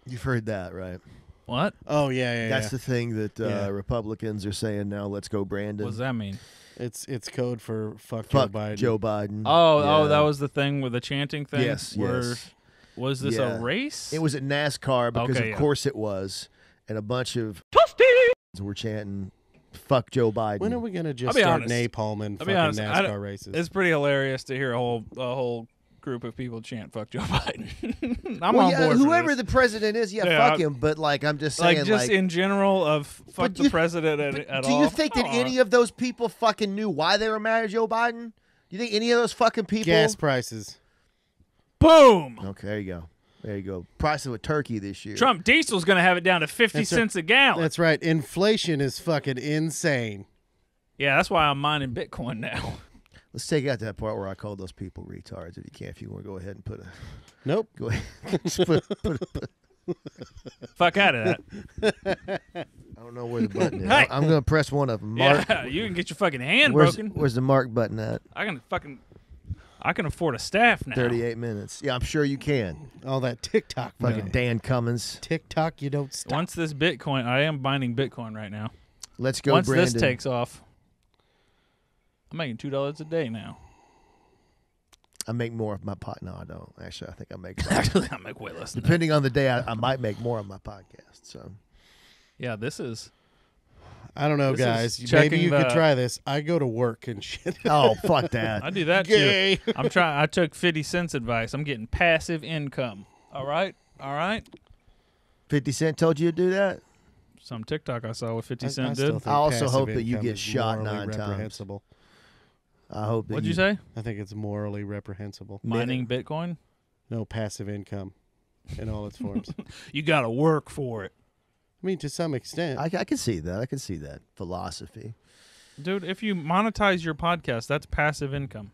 Speaker 3: You've heard that, right?
Speaker 2: What?
Speaker 4: Oh yeah.
Speaker 3: That's the thing that
Speaker 4: Yeah.
Speaker 3: Republicans are saying now. Let's go Brandon.
Speaker 2: What does that mean?
Speaker 4: It's code for fuck
Speaker 3: Fuck
Speaker 4: Joe Biden.
Speaker 3: Joe Biden.
Speaker 2: Oh,
Speaker 3: Yeah.
Speaker 2: that was the thing with the chanting thing.
Speaker 3: Yes,
Speaker 2: Where
Speaker 3: yes.
Speaker 2: was this
Speaker 3: Yeah.
Speaker 2: a race?
Speaker 3: It was at NASCAR because
Speaker 2: Okay,
Speaker 3: of
Speaker 2: yeah.
Speaker 3: course it was, and a bunch of were chanting "Fuck Joe Biden."
Speaker 4: When are we gonna just
Speaker 2: I'll be
Speaker 4: start
Speaker 2: honest.
Speaker 4: napalming
Speaker 2: I'll be
Speaker 4: fucking
Speaker 2: honest, I don't-
Speaker 4: NASCAR races?
Speaker 2: It's pretty hilarious to hear a whole group of people chant "fuck Joe Biden." I'm
Speaker 3: Well,
Speaker 2: on
Speaker 3: yeah,
Speaker 2: board. for
Speaker 3: whoever
Speaker 2: this.
Speaker 3: the president is,
Speaker 2: Yeah,
Speaker 3: fuck him. But like, I'm just saying,
Speaker 2: like just in general of fuck
Speaker 3: But
Speaker 2: the
Speaker 3: you-
Speaker 2: president at
Speaker 3: do
Speaker 2: all.
Speaker 3: you think that any of those people fucking knew why they were mad at Joe Biden? Do you think any of those fucking people?
Speaker 4: Gas prices.
Speaker 2: Boom?
Speaker 3: Okay, there you go. There you go. Price of a turkey this year.
Speaker 2: Trump diesel's gonna have it down to 50
Speaker 4: That's right.
Speaker 2: cents a gallon.
Speaker 4: That's right. Inflation is fucking insane.
Speaker 2: Yeah, that's why I'm mining Bitcoin now.
Speaker 3: Let's take out that part where I called those people retards. If you can, if you want to go ahead and put a
Speaker 4: Nope.
Speaker 3: go ahead. Just put
Speaker 2: Fuck out of that.
Speaker 3: I don't know where the button is.
Speaker 2: Hey.
Speaker 3: I'm gonna press one of them. Mark,
Speaker 2: Yeah, you can get your fucking hand
Speaker 3: where's
Speaker 2: broken.
Speaker 3: where's the mark button at?
Speaker 2: I can afford a staff now.
Speaker 3: 38 minutes. Yeah, I'm sure you can.
Speaker 4: All that TikTok.
Speaker 3: Fucking
Speaker 4: money.
Speaker 3: Dan Cummins.
Speaker 4: TikTok, you don't stop.
Speaker 2: Once this Bitcoin, I am mining Bitcoin right now.
Speaker 3: Let's go,
Speaker 2: Once
Speaker 3: Brandon.
Speaker 2: this takes off, I'm making $2 a day now.
Speaker 3: I make more of my pot. No, I don't. Actually, I think I make.
Speaker 2: Actually, I make way less than that.
Speaker 3: Depending on the day, I might make more on my podcast. So
Speaker 2: Yeah, this is.
Speaker 4: I don't know,
Speaker 2: This is
Speaker 4: guys. Maybe
Speaker 2: checking
Speaker 4: you could
Speaker 2: the-
Speaker 4: try this. I go to work and shit.
Speaker 3: oh fuck that.
Speaker 2: I do that
Speaker 4: Gay.
Speaker 2: too. I'm trying. I took 50 cents advice. I'm getting passive income. All right.
Speaker 3: 50 Cent told you to do that.
Speaker 2: Some TikTok I saw what 50
Speaker 4: I
Speaker 2: Cent
Speaker 4: still
Speaker 2: did.
Speaker 4: think
Speaker 3: I also
Speaker 4: passive
Speaker 3: hope that you
Speaker 4: income
Speaker 3: get
Speaker 4: is
Speaker 3: shot
Speaker 4: morally
Speaker 3: 9 times.
Speaker 4: reprehensible.
Speaker 3: I hope that
Speaker 2: What'd you say?
Speaker 4: I think it's morally reprehensible.
Speaker 2: Mining Bitcoin?
Speaker 4: No passive income in all its forms.
Speaker 2: You got to work for it.
Speaker 4: I mean, to some extent.
Speaker 3: I can see that. I can see that philosophy.
Speaker 2: Dude, if you monetize your podcast, that's passive income.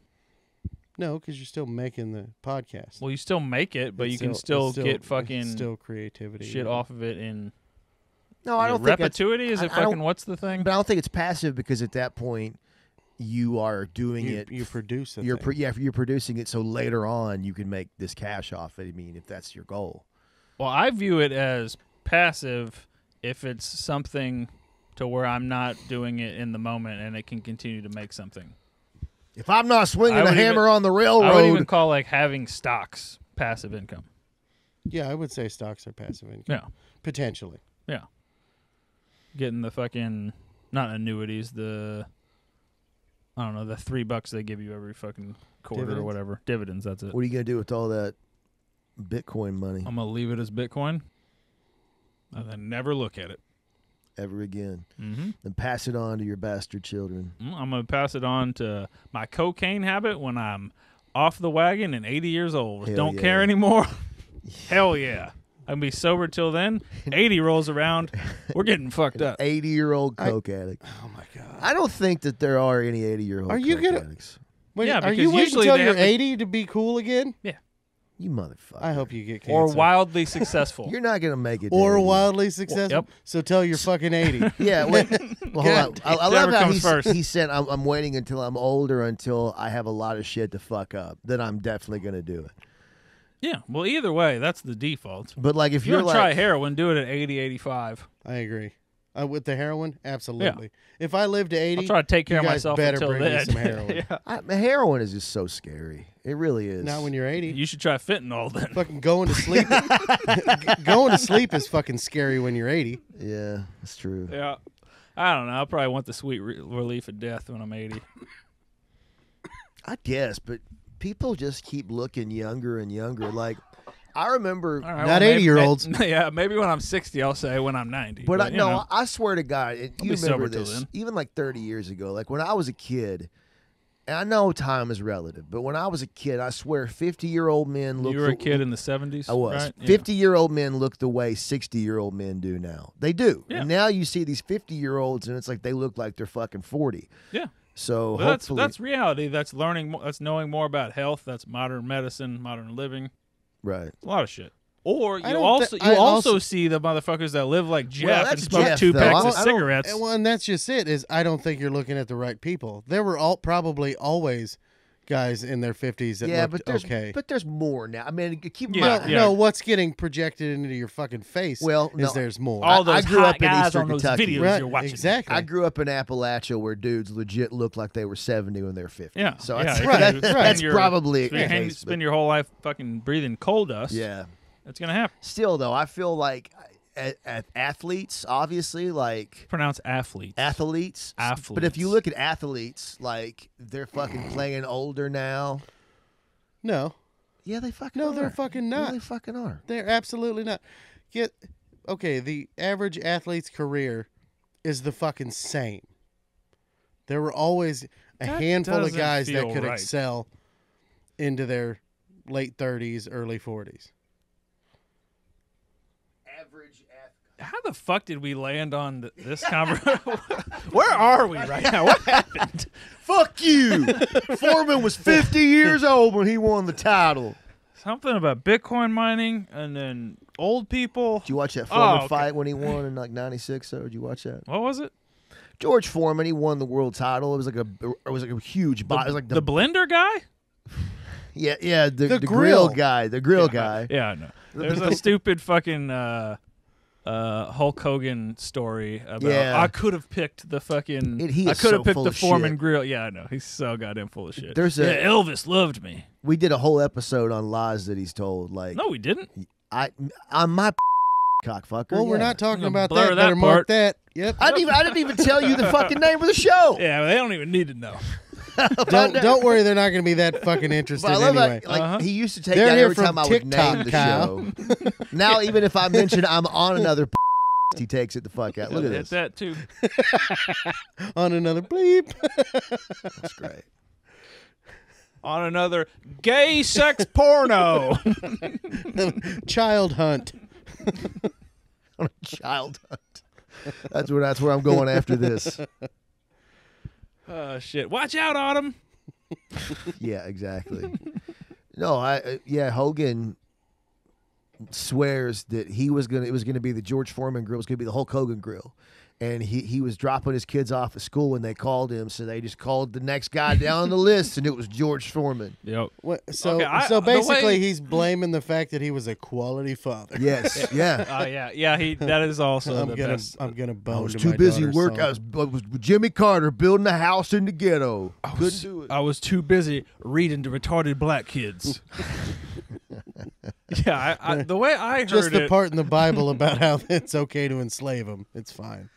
Speaker 4: No, because you're still making the podcast.
Speaker 2: Well, you still make it, but
Speaker 4: It's
Speaker 2: you can
Speaker 4: it's
Speaker 2: still get
Speaker 4: it's
Speaker 2: fucking
Speaker 4: still creativity.
Speaker 2: shit
Speaker 4: yeah.
Speaker 2: off of it in
Speaker 3: No, I don't think that's,
Speaker 2: perpetuity. Is it
Speaker 3: I don't-
Speaker 2: fucking what's the thing?
Speaker 3: but I don't think it's passive because at that point you are doing it.
Speaker 4: You produce it.
Speaker 3: You're producing it so later on you can make this cash off it. I mean, if that's your goal.
Speaker 2: Well, I view it as passive if it's something to where I'm not doing it in the moment and it can continue to make something.
Speaker 3: If I'm not swinging
Speaker 2: I
Speaker 3: a
Speaker 2: would
Speaker 3: hammer
Speaker 2: even-
Speaker 3: on the
Speaker 2: I would
Speaker 3: railroad,
Speaker 2: even call like having stocks passive income.
Speaker 4: Yeah, I would say stocks are passive income.
Speaker 2: Yeah.
Speaker 4: Potentially.
Speaker 2: Yeah. Getting the fucking not annuities, the I don't know, the $3 they give you every fucking quarter or
Speaker 4: Dividends?
Speaker 2: whatever. Dividends, that's it.
Speaker 3: what are you gonna do with all that Bitcoin money
Speaker 2: I'm gonna leave it as Bitcoin and then never look at it.
Speaker 3: ever again?
Speaker 2: Mm-hmm.
Speaker 3: And pass it on to your bastard children.
Speaker 2: I'm gonna pass it on to my cocaine habit when I'm off the wagon and 80 years old.
Speaker 3: Hell
Speaker 2: Don't
Speaker 3: yeah.
Speaker 2: care anymore. Hell yeah. I'm gonna be sober till then. 80 rolls around, we're getting fucked up.
Speaker 3: 80-year-old coke addict.
Speaker 4: Oh my god.
Speaker 3: I don't think that there are any 80-year-old
Speaker 4: Are you
Speaker 3: coke
Speaker 4: gonna-
Speaker 3: addicts.
Speaker 4: Wait,
Speaker 2: Yeah,
Speaker 4: are
Speaker 2: because
Speaker 4: you waiting
Speaker 2: usually
Speaker 4: until
Speaker 2: they
Speaker 4: you're
Speaker 2: have the-
Speaker 4: 80 to be cool again?
Speaker 3: You motherfucker.
Speaker 4: I hope you get cancer.
Speaker 2: Or wildly successful.
Speaker 3: You're not gonna make it. to
Speaker 4: Or
Speaker 3: 80.
Speaker 4: wildly successful.
Speaker 2: Yep.
Speaker 4: So tell you're fucking 80.
Speaker 3: Yeah. Wait, well, hold on. I love
Speaker 2: Whichever
Speaker 3: how
Speaker 2: comes first.
Speaker 3: he said, "I'm waiting until I'm older, until I have a lot of shit to fuck up. Then I'm definitely gonna do it."
Speaker 2: Yeah. Well, either way, that's the default.
Speaker 3: But like, if
Speaker 2: If you're
Speaker 3: you're
Speaker 2: gonna try
Speaker 3: like,
Speaker 2: heroin, do it at 80, 85.
Speaker 4: I agree. With the heroin, absolutely. If I live to 80,
Speaker 2: I'll try to take care
Speaker 4: you
Speaker 2: of
Speaker 4: guys
Speaker 2: myself
Speaker 4: better
Speaker 2: until
Speaker 4: bring me
Speaker 2: then.
Speaker 4: some heroin.
Speaker 2: Yeah.
Speaker 3: heroin is just so scary. It really is.
Speaker 4: Not when you're 80.
Speaker 2: You should try fentanyl then.
Speaker 4: Fucking going to sleep. Going to sleep is fucking scary when you're 80.
Speaker 3: Yeah, that's true.
Speaker 2: Yeah. I don't know. I'll probably want the sweet relief of death when I'm 80.
Speaker 3: I guess, but people just keep looking younger and younger. Like, I remember.
Speaker 2: All right,
Speaker 4: Not
Speaker 2: maybe-
Speaker 4: 80-year-olds.
Speaker 2: Yeah, maybe when I'm 60, I'll say when I'm 90.
Speaker 3: But
Speaker 2: you know.
Speaker 3: I swear to God, you
Speaker 2: be
Speaker 3: remember
Speaker 2: sober till
Speaker 3: this,
Speaker 2: then.
Speaker 3: even like 30 years ago, like when I was a kid, and I know time is relative, but when I was a kid, I swear 50-year-old men looked.
Speaker 2: You were a kid in the 70s?
Speaker 3: I was.
Speaker 2: Right? Yeah.
Speaker 3: 50-year-old men look the way 60-year-old men do now. They do.
Speaker 2: Yeah.
Speaker 3: And now you see these 50-year-olds, and it's like they look like they're fucking 40.
Speaker 2: Yeah.
Speaker 3: So
Speaker 2: But
Speaker 3: hopefully,
Speaker 2: that's reality. That's learning. That's knowing more about health. That's modern medicine, modern living.
Speaker 3: right.
Speaker 2: A lot of shit. Or
Speaker 4: I
Speaker 2: you
Speaker 4: don't
Speaker 2: also
Speaker 4: thi- I also-
Speaker 2: see the motherfuckers that live like Jeff
Speaker 3: Well,
Speaker 2: and
Speaker 3: that's
Speaker 2: smoke
Speaker 3: Jeff,
Speaker 2: 2
Speaker 3: though.
Speaker 2: packs
Speaker 3: I
Speaker 2: of
Speaker 3: don't-
Speaker 2: cigarettes.
Speaker 4: And that's just it. Is I don't think you're looking at the right people. There were probably always guys in their 50s that
Speaker 3: Yeah,
Speaker 4: looked
Speaker 3: but
Speaker 4: okay.
Speaker 3: there's more now. I mean, keep in
Speaker 2: Yeah,
Speaker 3: mind.
Speaker 2: yeah.
Speaker 4: No, what's getting projected into your fucking face
Speaker 3: Well,
Speaker 4: is
Speaker 3: no.
Speaker 4: there's more.
Speaker 2: All
Speaker 3: I
Speaker 2: those
Speaker 3: grew
Speaker 2: hot
Speaker 3: up in
Speaker 2: guys
Speaker 3: Eastern
Speaker 2: on those
Speaker 3: Kentucky.
Speaker 2: videos
Speaker 4: right,
Speaker 2: you're watching.
Speaker 4: exactly.
Speaker 3: I grew up in Appalachia where dudes legit looked like they were 70 when they were 50.
Speaker 2: Yeah.
Speaker 3: So
Speaker 2: yeah,
Speaker 3: that's,
Speaker 2: if
Speaker 4: right,
Speaker 2: you
Speaker 4: right.
Speaker 3: that's
Speaker 2: your-
Speaker 3: probably
Speaker 2: if you
Speaker 3: the
Speaker 2: hang-
Speaker 3: case,
Speaker 2: spend your whole life fucking breathing coal dust.
Speaker 3: but yeah.
Speaker 2: That's gonna happen.
Speaker 3: Still, though, I feel like athletes, obviously, like
Speaker 2: Pronounce athletes.
Speaker 3: athletes. But if you look at athletes, like they're fucking playing older now.
Speaker 4: no,
Speaker 3: Yeah, they fucking
Speaker 4: no,
Speaker 3: are.
Speaker 4: they're fucking
Speaker 3: Yeah,
Speaker 4: not.
Speaker 3: they fucking are.
Speaker 4: They're absolutely not. Okay, the average athlete's career is the fucking same. There were always a
Speaker 2: That
Speaker 4: handful of
Speaker 2: doesn't
Speaker 4: guys that
Speaker 2: feel
Speaker 4: could
Speaker 2: right.
Speaker 4: excel into their late 30s, early 40s.
Speaker 3: Average
Speaker 2: How the fuck did we land on this conversation? Where are we right now? What happened?
Speaker 3: Fuck you! Foreman was 50 years old when he won the title.
Speaker 2: Something about Bitcoin mining and then old people.
Speaker 3: Did you watch that Foreman
Speaker 2: okay.
Speaker 3: fight when he won in like '96? So did you watch that?
Speaker 2: What was it?
Speaker 3: George Foreman, he won the world title. It was like a huge. It was like
Speaker 2: The blender guy?
Speaker 3: yeah, the
Speaker 4: grill.
Speaker 3: grill guy, the grill guy.
Speaker 2: Yeah, I know. There's a stupid fucking Hulk Hogan story about
Speaker 3: Yeah.
Speaker 2: I could have picked the fucking
Speaker 3: He
Speaker 2: I
Speaker 3: is
Speaker 2: could
Speaker 3: so
Speaker 2: have picked
Speaker 3: full
Speaker 2: the
Speaker 3: of
Speaker 2: Foreman
Speaker 3: shit.
Speaker 2: grill. Yeah, I know. He's so goddamn full of shit.
Speaker 3: There's a-
Speaker 2: yeah, Elvis loved me.
Speaker 3: We did a whole episode on lies that he's told. Like
Speaker 2: No, we didn't.
Speaker 3: I'm my cockfucker.
Speaker 4: Well, we're
Speaker 3: yeah.
Speaker 4: not talking
Speaker 2: I'm gonna
Speaker 4: about
Speaker 2: blur
Speaker 4: that.
Speaker 2: that
Speaker 4: Better mark
Speaker 2: part.
Speaker 4: that. Yep.
Speaker 3: I didn't even tell you the fucking name of the show.
Speaker 2: Yeah, they don't even need to know.
Speaker 4: Don't worry, they're not going to be that fucking interested
Speaker 3: But I love
Speaker 4: anyway.
Speaker 3: like he used to take
Speaker 4: They're
Speaker 3: that
Speaker 4: here
Speaker 3: every
Speaker 4: from
Speaker 3: time I would
Speaker 4: TikTok,
Speaker 3: name the
Speaker 4: Kyle.
Speaker 3: show. Now even if I mention I'm on another, he takes it the fuck out. Look at
Speaker 2: Hit
Speaker 3: this.
Speaker 2: that too.
Speaker 4: On another bleep.
Speaker 3: That's great.
Speaker 2: On another gay sex porno.
Speaker 4: Child hunt.
Speaker 3: On a child hunt. That's where I'm going after this.
Speaker 2: Oh shit! Watch out, Autumn.
Speaker 3: Yeah, exactly. No, Hogan swears that it was gonna be the George Foreman grill, it was gonna be the Hulk Hogan grill. And he was dropping his kids off at school when they called him, so they just called the next guy down on the list, and it was George Foreman.
Speaker 2: Yep.
Speaker 4: So
Speaker 2: Okay,
Speaker 4: so
Speaker 2: the
Speaker 4: basically
Speaker 2: way-
Speaker 4: he's blaming the fact that he was a quality father.
Speaker 3: Yes, yeah.
Speaker 2: Oh yeah. That is also
Speaker 4: I'm
Speaker 2: the
Speaker 4: gonna
Speaker 2: best.
Speaker 4: bone
Speaker 3: I was
Speaker 4: to
Speaker 3: too
Speaker 4: my
Speaker 3: busy
Speaker 4: daughter's
Speaker 3: work.
Speaker 4: song.
Speaker 3: I was with Jimmy Carter building a house in the ghetto. Couldn't do it.
Speaker 2: I was too busy reading to retarded black kids. Yeah, I, the way I heard
Speaker 4: Just the
Speaker 2: it,
Speaker 4: part in the Bible about how it's okay to enslave them. It's fine.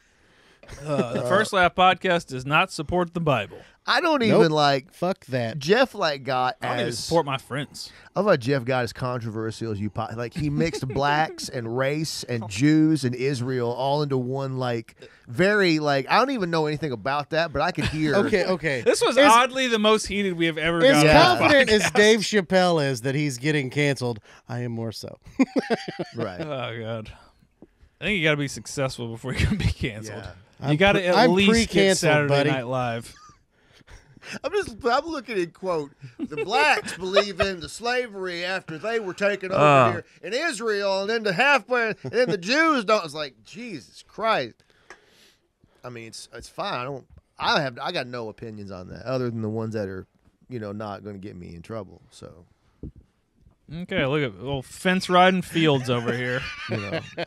Speaker 2: The First Laugh podcast does not support the Bible.
Speaker 3: I don't
Speaker 4: Nope.
Speaker 3: even like
Speaker 4: Fuck that.
Speaker 3: Jeff. Like got
Speaker 2: I don't even
Speaker 3: as
Speaker 2: support my friends.
Speaker 3: I love how Jeff got as controversial as you like. He mixed blacks and race and Jews and Israel all into one. Like very like I don't even know anything about that, but I could hear.
Speaker 4: Okay.
Speaker 2: This was oddly the most heated we have ever
Speaker 4: As
Speaker 2: gotten.
Speaker 3: Yeah.
Speaker 2: on this
Speaker 4: confident as
Speaker 2: podcast.
Speaker 4: Dave Chappelle is that he's getting canceled, I am more so.
Speaker 3: Right.
Speaker 2: Oh god. I think you got to be successful before you can be canceled.
Speaker 3: Yeah.
Speaker 2: You got to at
Speaker 4: I'm
Speaker 2: least get
Speaker 4: pre-canceled,
Speaker 2: Saturday
Speaker 4: buddy.
Speaker 2: Night Live.
Speaker 3: I'm looking at quote the blacks believe in the slavery after they were taken over here in Israel, and then the halfway, and then the Jews don't. It's like Jesus Christ. I mean, it's fine. I got no opinions on that other than the ones that are, not going to get me in trouble. So,
Speaker 2: Okay, look at little fence riding Fields over here.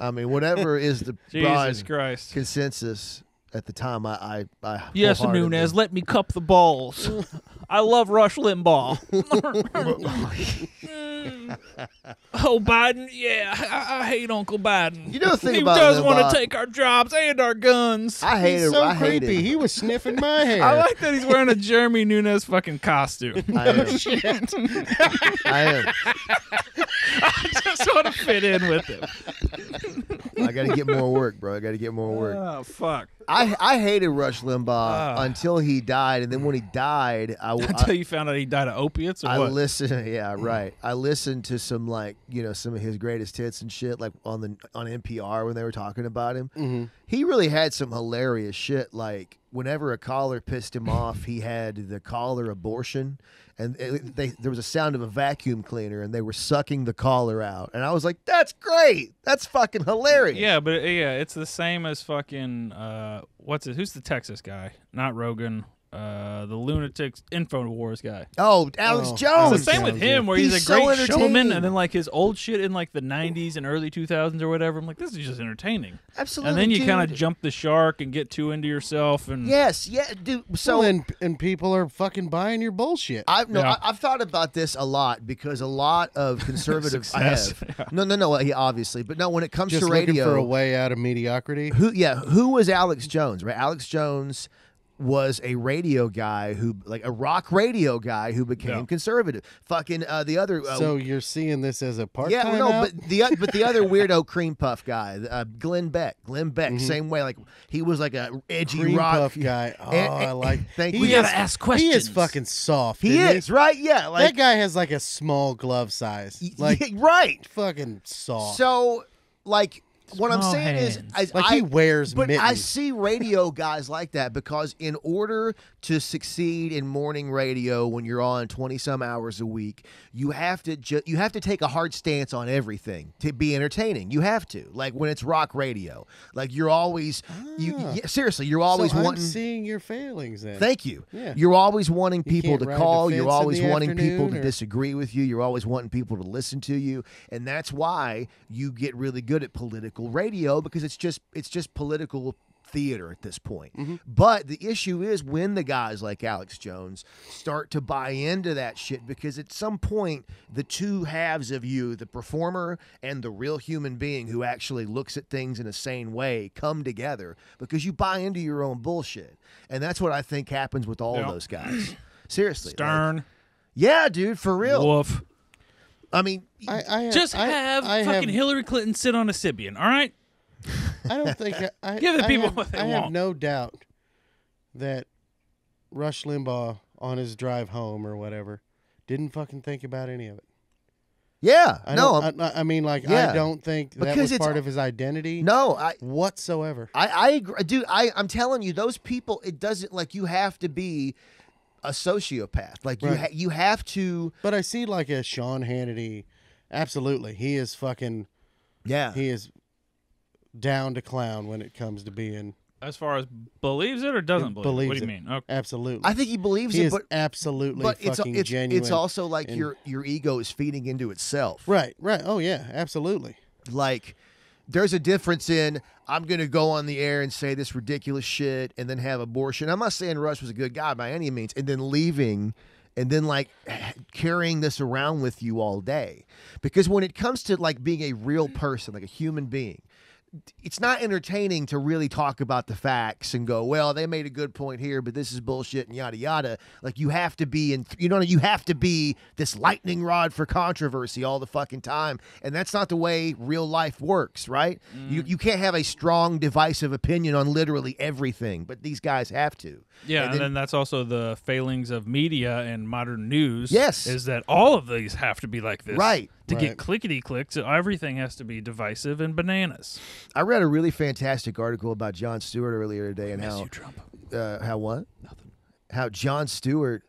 Speaker 3: I mean, whatever is the
Speaker 2: Jesus
Speaker 3: broad
Speaker 2: Christ.
Speaker 3: consensus at the time, I
Speaker 2: Yes,
Speaker 3: wholeheartedly-
Speaker 2: Nunez, let me cup the balls. I love Rush Limbaugh. Oh, Biden, yeah, I hate Uncle Biden.
Speaker 3: You know the thing
Speaker 2: he
Speaker 3: about
Speaker 2: does want
Speaker 3: Limbaugh-
Speaker 2: to take our jobs and our guns.
Speaker 3: I hate
Speaker 4: He's
Speaker 3: it.
Speaker 4: so
Speaker 3: I hate
Speaker 4: creepy.
Speaker 3: it.
Speaker 4: He was sniffing my hair.
Speaker 2: I like that he's wearing a Jeremy Nunez fucking costume.
Speaker 3: I am.
Speaker 4: Shit.
Speaker 3: I am.
Speaker 2: I just want to fit in with him.
Speaker 3: I got to get more work, bro. I got to get more work.
Speaker 2: Oh, fuck.
Speaker 3: I hated Rush Limbaugh until he died, and then when he died,
Speaker 2: Until you found out he died of opiates or
Speaker 3: I
Speaker 2: what?
Speaker 3: listened. Yeah, right. I listened to some some of his greatest hits and shit, like on NPR when they were talking about him.
Speaker 4: Mm-hmm.
Speaker 3: He really had some hilarious shit. Like whenever a caller pissed him off, he had the caller abortion, and there was a sound of a vacuum cleaner, and they were sucking the caller out, and I was like, "That's great. That's fucking hilarious."
Speaker 2: Yeah, but it's the same as fucking who's the Texas guy? Not Rogan. The Lunatics Infowars guy.
Speaker 3: Oh, Alex
Speaker 4: Oh,
Speaker 3: Jones.
Speaker 2: It's the same with him, where he's a
Speaker 3: so
Speaker 2: great showman,
Speaker 3: entertaining.
Speaker 2: and then like his old shit in like the '90s and early 2000s or whatever. I'm like, this is just entertaining.
Speaker 3: Absolutely.
Speaker 2: And then you kind
Speaker 3: dude.
Speaker 2: of jump the shark and get too into yourself, and
Speaker 3: Yes, yeah, dude. So
Speaker 4: and people are fucking buying your bullshit.
Speaker 2: Yeah.
Speaker 3: I've thought about this a lot because a lot of conservative
Speaker 2: Success.
Speaker 3: No, yeah, obviously, but no, when it comes
Speaker 4: Just
Speaker 3: to
Speaker 4: looking
Speaker 3: radio,
Speaker 4: for a way out of mediocrity.
Speaker 3: who was Alex Jones? Right, Alex Jones was a radio guy a rock radio guy who became
Speaker 2: Yeah.
Speaker 3: conservative. Fucking the other.
Speaker 4: So you're seeing this as a part-time
Speaker 3: yeah, no,
Speaker 4: out?
Speaker 3: but the other weirdo cream puff guy, Glenn Beck, same way. Like he was like a edgy
Speaker 4: Cream
Speaker 3: rock
Speaker 4: puff guy. Oh, I like.
Speaker 3: Thank
Speaker 4: he
Speaker 3: you.
Speaker 2: We gotta ask
Speaker 4: He
Speaker 2: questions.
Speaker 4: is fucking soft.
Speaker 3: He
Speaker 4: isn't
Speaker 3: is right. Yeah, like
Speaker 4: That guy has like a small glove size. Like
Speaker 3: yeah, right.
Speaker 4: fucking soft.
Speaker 3: So, like, what I'm
Speaker 2: Small
Speaker 3: saying
Speaker 2: hands.
Speaker 3: is,
Speaker 4: Like he wears
Speaker 3: but I
Speaker 4: mittens.
Speaker 3: see radio guys like that because in order to succeed in morning radio, when you're on 20 some hours a week, you have to take a hard stance on everything to be entertaining. You have to, like when it's rock radio, like you're always seriously, you're always
Speaker 4: so I'm
Speaker 3: wanting.
Speaker 4: seeing your failings then.
Speaker 3: Thank you.
Speaker 4: Yeah.
Speaker 3: You're always wanting
Speaker 4: You
Speaker 3: people
Speaker 4: can't
Speaker 3: to
Speaker 4: ride
Speaker 3: call.
Speaker 4: the
Speaker 3: You're
Speaker 4: fence in
Speaker 3: always
Speaker 4: the
Speaker 3: wanting people
Speaker 4: afternoon,
Speaker 3: to
Speaker 4: or-
Speaker 3: disagree with you. You're always wanting people to listen to you, and that's why you get really good at political radio because it's just political theater at this point.
Speaker 4: Mm-hmm.
Speaker 3: But the issue is when the guys like Alex Jones start to buy into that shit, because at some point the two halves of you, the performer and the real human being who actually looks at things in a sane way, come together because you buy into your own bullshit. And that's what I think happens with all of
Speaker 2: Yeah.
Speaker 3: those guys. Seriously. like,
Speaker 2: Stern,
Speaker 3: yeah, dude, for real.
Speaker 2: Wolf.
Speaker 3: I mean,
Speaker 2: Just have fucking Hillary Clinton sit on a Sibian, all right?
Speaker 4: I don't think I
Speaker 2: Give the people
Speaker 4: have,
Speaker 2: what they
Speaker 4: I have
Speaker 2: want.
Speaker 4: no doubt that Rush Limbaugh on his drive home or whatever didn't fucking think about any of it.
Speaker 3: yeah.
Speaker 4: I
Speaker 3: No,
Speaker 4: don't- I mean, like,
Speaker 3: Yeah.
Speaker 4: I don't think that
Speaker 3: Because
Speaker 4: was
Speaker 3: it's-
Speaker 4: part of his identity
Speaker 3: no,
Speaker 4: whatsoever.
Speaker 3: I agree, dude. I'm telling you, those people. It doesn't like you have to be a sociopath. Like
Speaker 4: Right.
Speaker 3: you have to.
Speaker 4: But I see like a Sean Hannity. Absolutely, he is fucking.
Speaker 3: Yeah,
Speaker 4: He is down to clown when it comes to being.
Speaker 2: As far as believes it or doesn't believe it?
Speaker 4: Believes
Speaker 2: What do you
Speaker 4: it.
Speaker 2: mean? Okay.
Speaker 4: Absolutely,
Speaker 3: I think he believes
Speaker 4: he
Speaker 3: it,
Speaker 4: is
Speaker 3: but
Speaker 4: absolutely
Speaker 3: it's
Speaker 4: fucking genuine.
Speaker 3: it's also like
Speaker 4: and-
Speaker 3: your ego is feeding into itself.
Speaker 4: right. Oh yeah, absolutely.
Speaker 3: Like there's a difference in I'm going to go on the air and say this ridiculous shit and then have abortion. I'm not saying Rush was a good guy by any means, and then leaving and then like carrying this around with you all day. Because when it comes to like being a real person, like a human being, it's not entertaining to really talk about the facts and go, well, they made a good point here, but this is bullshit and yada yada. Like, you have to be you have to be this lightning rod for controversy all the fucking time, and that's not the way real life works, right? You can't have a strong, divisive opinion on literally everything, but these guys have to.
Speaker 2: Yeah, and then that's also the failings of media and modern news.
Speaker 3: Yes.
Speaker 2: Is that all of these have to be like this.
Speaker 3: Right.
Speaker 2: To
Speaker 4: Right.
Speaker 2: get clickety-clicks, everything has to be divisive and bananas.
Speaker 3: I read a really fantastic article about Jon Stewart earlier today, and
Speaker 2: Miss
Speaker 3: how
Speaker 2: you, Trump.
Speaker 3: how what? Nothing. How Jon Stewart,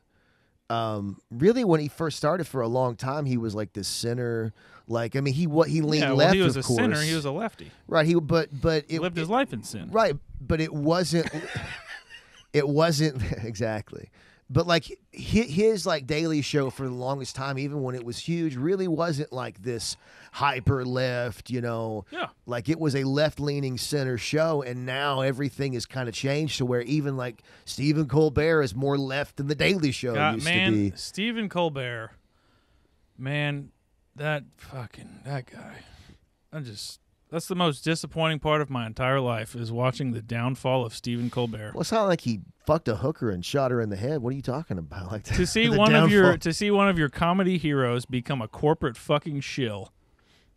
Speaker 3: really, when he first started, for a long time, he was like this sinner. Like, I mean, he leaned
Speaker 2: Yeah,
Speaker 3: left.
Speaker 2: he was
Speaker 3: of
Speaker 2: a
Speaker 3: course.
Speaker 2: sinner. He was a lefty.
Speaker 3: right. He but
Speaker 2: He
Speaker 3: it
Speaker 2: lived his life in sin.
Speaker 3: right, but it wasn't. It wasn't exactly. But like his like Daily Show for the longest time, even when it was huge, really wasn't like this hyper left,
Speaker 2: Yeah.
Speaker 3: Like, it was a left leaning center show, and now everything has kind of changed to where even like Stephen Colbert is more left than the Daily Show used to be.
Speaker 2: Stephen Colbert, man, that guy. That's the most disappointing part of my entire life is watching the downfall of Stephen Colbert.
Speaker 3: Well, it's not like he fucked a hooker and shot her in the head. What are you talking about? Like,
Speaker 2: To see
Speaker 3: the
Speaker 2: one of
Speaker 3: downfall
Speaker 2: your comedy heroes become a corporate fucking shill.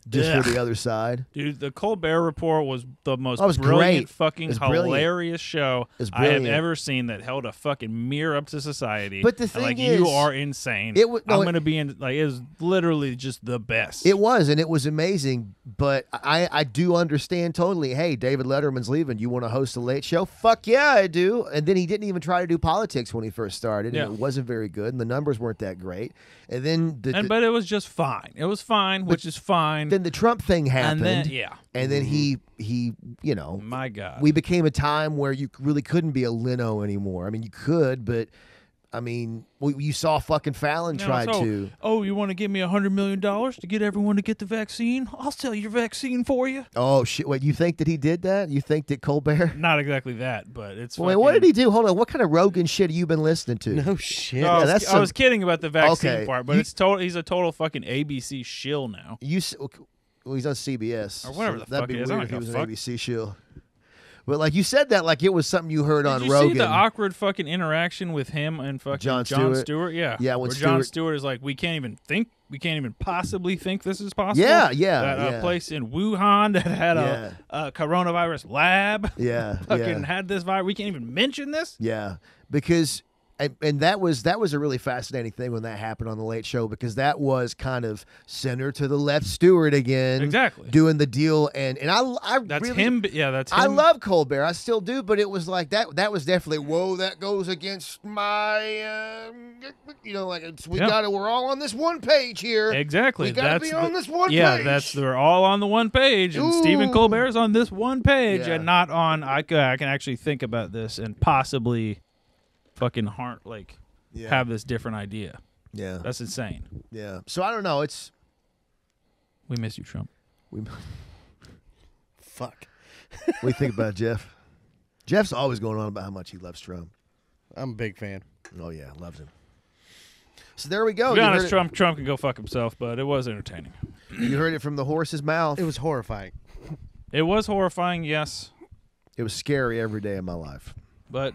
Speaker 3: just
Speaker 2: Ugh.
Speaker 3: for the other side.
Speaker 2: Dude, the Colbert Report was the most
Speaker 3: Oh, it was
Speaker 2: brilliant
Speaker 3: great.
Speaker 2: fucking
Speaker 3: It was brilliant.
Speaker 2: hilarious show
Speaker 3: was
Speaker 2: I have
Speaker 3: brilliant.
Speaker 2: ever seen that held a fucking mirror up to society.
Speaker 3: But the
Speaker 2: And,
Speaker 3: thing
Speaker 2: like,
Speaker 3: is,
Speaker 2: you are insane.
Speaker 3: it wa- no,
Speaker 2: I'm
Speaker 3: it-
Speaker 2: gonna be in like it was literally just the best.
Speaker 3: It was, and it was amazing. But I do understand totally. Hey, David Letterman's leaving. You want to host a late show? Fuck yeah, I do. And then he didn't even try to do politics when he first started, and
Speaker 2: Yeah.
Speaker 3: it wasn't very good, and the numbers weren't that great. And then
Speaker 2: but it was just fine. It was fine, which is fine.
Speaker 3: then the Trump thing happened,
Speaker 2: and then yeah,
Speaker 3: and then he
Speaker 2: my God,
Speaker 3: we became a time where you really couldn't be a Leno anymore. I mean, you could, but I mean, you saw fucking Fallon
Speaker 2: No,
Speaker 3: tried
Speaker 2: so-
Speaker 3: to.
Speaker 2: Oh, you want to give me $100 million to get everyone to get the vaccine? I'll sell your vaccine for you.
Speaker 3: Oh shit! Wait, you think that he did that? You think that Colbert?
Speaker 2: Not exactly that, but it's.
Speaker 3: Wait, what did he do? Hold on. What kind of Rogan shit have you been listening to?
Speaker 4: No shit.
Speaker 2: No, I
Speaker 3: that's
Speaker 2: was kidding about the vaccine
Speaker 3: Okay,
Speaker 2: part, but
Speaker 3: you-
Speaker 2: it's total. He's a total fucking ABC shill now.
Speaker 3: Well, he's on CBS
Speaker 2: Or whatever the
Speaker 3: that'd
Speaker 2: fuck
Speaker 3: be
Speaker 2: it is.
Speaker 3: weird
Speaker 2: I
Speaker 3: if he
Speaker 2: don't
Speaker 3: was
Speaker 2: give a
Speaker 3: an ABC shill. But like you said that like it was something you heard on
Speaker 2: Did you
Speaker 3: Rogan.
Speaker 2: see the awkward fucking interaction with him and fucking
Speaker 3: Jon
Speaker 2: Jon
Speaker 3: Stewart?
Speaker 2: Stewart? Yeah,
Speaker 3: Yeah, when
Speaker 2: where Jon
Speaker 3: Stewart-
Speaker 2: Stewart is like, we can't even possibly think this is possible.
Speaker 3: Yeah,
Speaker 2: That
Speaker 3: yeah.
Speaker 2: place in Wuhan that had a coronavirus lab.
Speaker 3: Yeah,
Speaker 2: fucking
Speaker 3: yeah.
Speaker 2: had this virus. We can't even mention this.
Speaker 3: Yeah, because and that was a really fascinating thing when that happened on the Late Show, because that was kind of center to the left Stewart again,
Speaker 2: Exactly.
Speaker 3: doing the deal, and I
Speaker 2: That's
Speaker 3: really,
Speaker 2: him. Yeah, that's him.
Speaker 3: I love Colbert, I still do, but it was like that was definitely whoa, that goes against my we're all on this one page here.
Speaker 2: Exactly.
Speaker 3: We gotta
Speaker 2: that's
Speaker 3: be on this one
Speaker 2: Yeah,
Speaker 3: page.
Speaker 2: they're all on the one page, and Stephen
Speaker 3: Ooh.
Speaker 2: Colbert's on this one page,
Speaker 3: Yeah.
Speaker 2: and not on. I can actually think about this and possibly, fucking
Speaker 3: Yeah.
Speaker 2: have this different idea.
Speaker 3: Yeah,
Speaker 2: That's insane.
Speaker 3: yeah. So I don't know. It's
Speaker 2: We miss you, Trump.
Speaker 3: we.
Speaker 4: Fuck.
Speaker 3: What do you think about Jeff? Jeff's always going on about how much he loves Trump.
Speaker 4: I'm a big fan.
Speaker 3: Oh yeah, loves him. So there we go.
Speaker 2: To be
Speaker 3: You
Speaker 2: honest,
Speaker 3: heard
Speaker 2: Trump can go fuck himself, but it was entertaining.
Speaker 3: You heard it from the horse's mouth.
Speaker 4: It was horrifying.
Speaker 2: It was horrifying, yes,
Speaker 3: It was scary every day of my life.
Speaker 2: but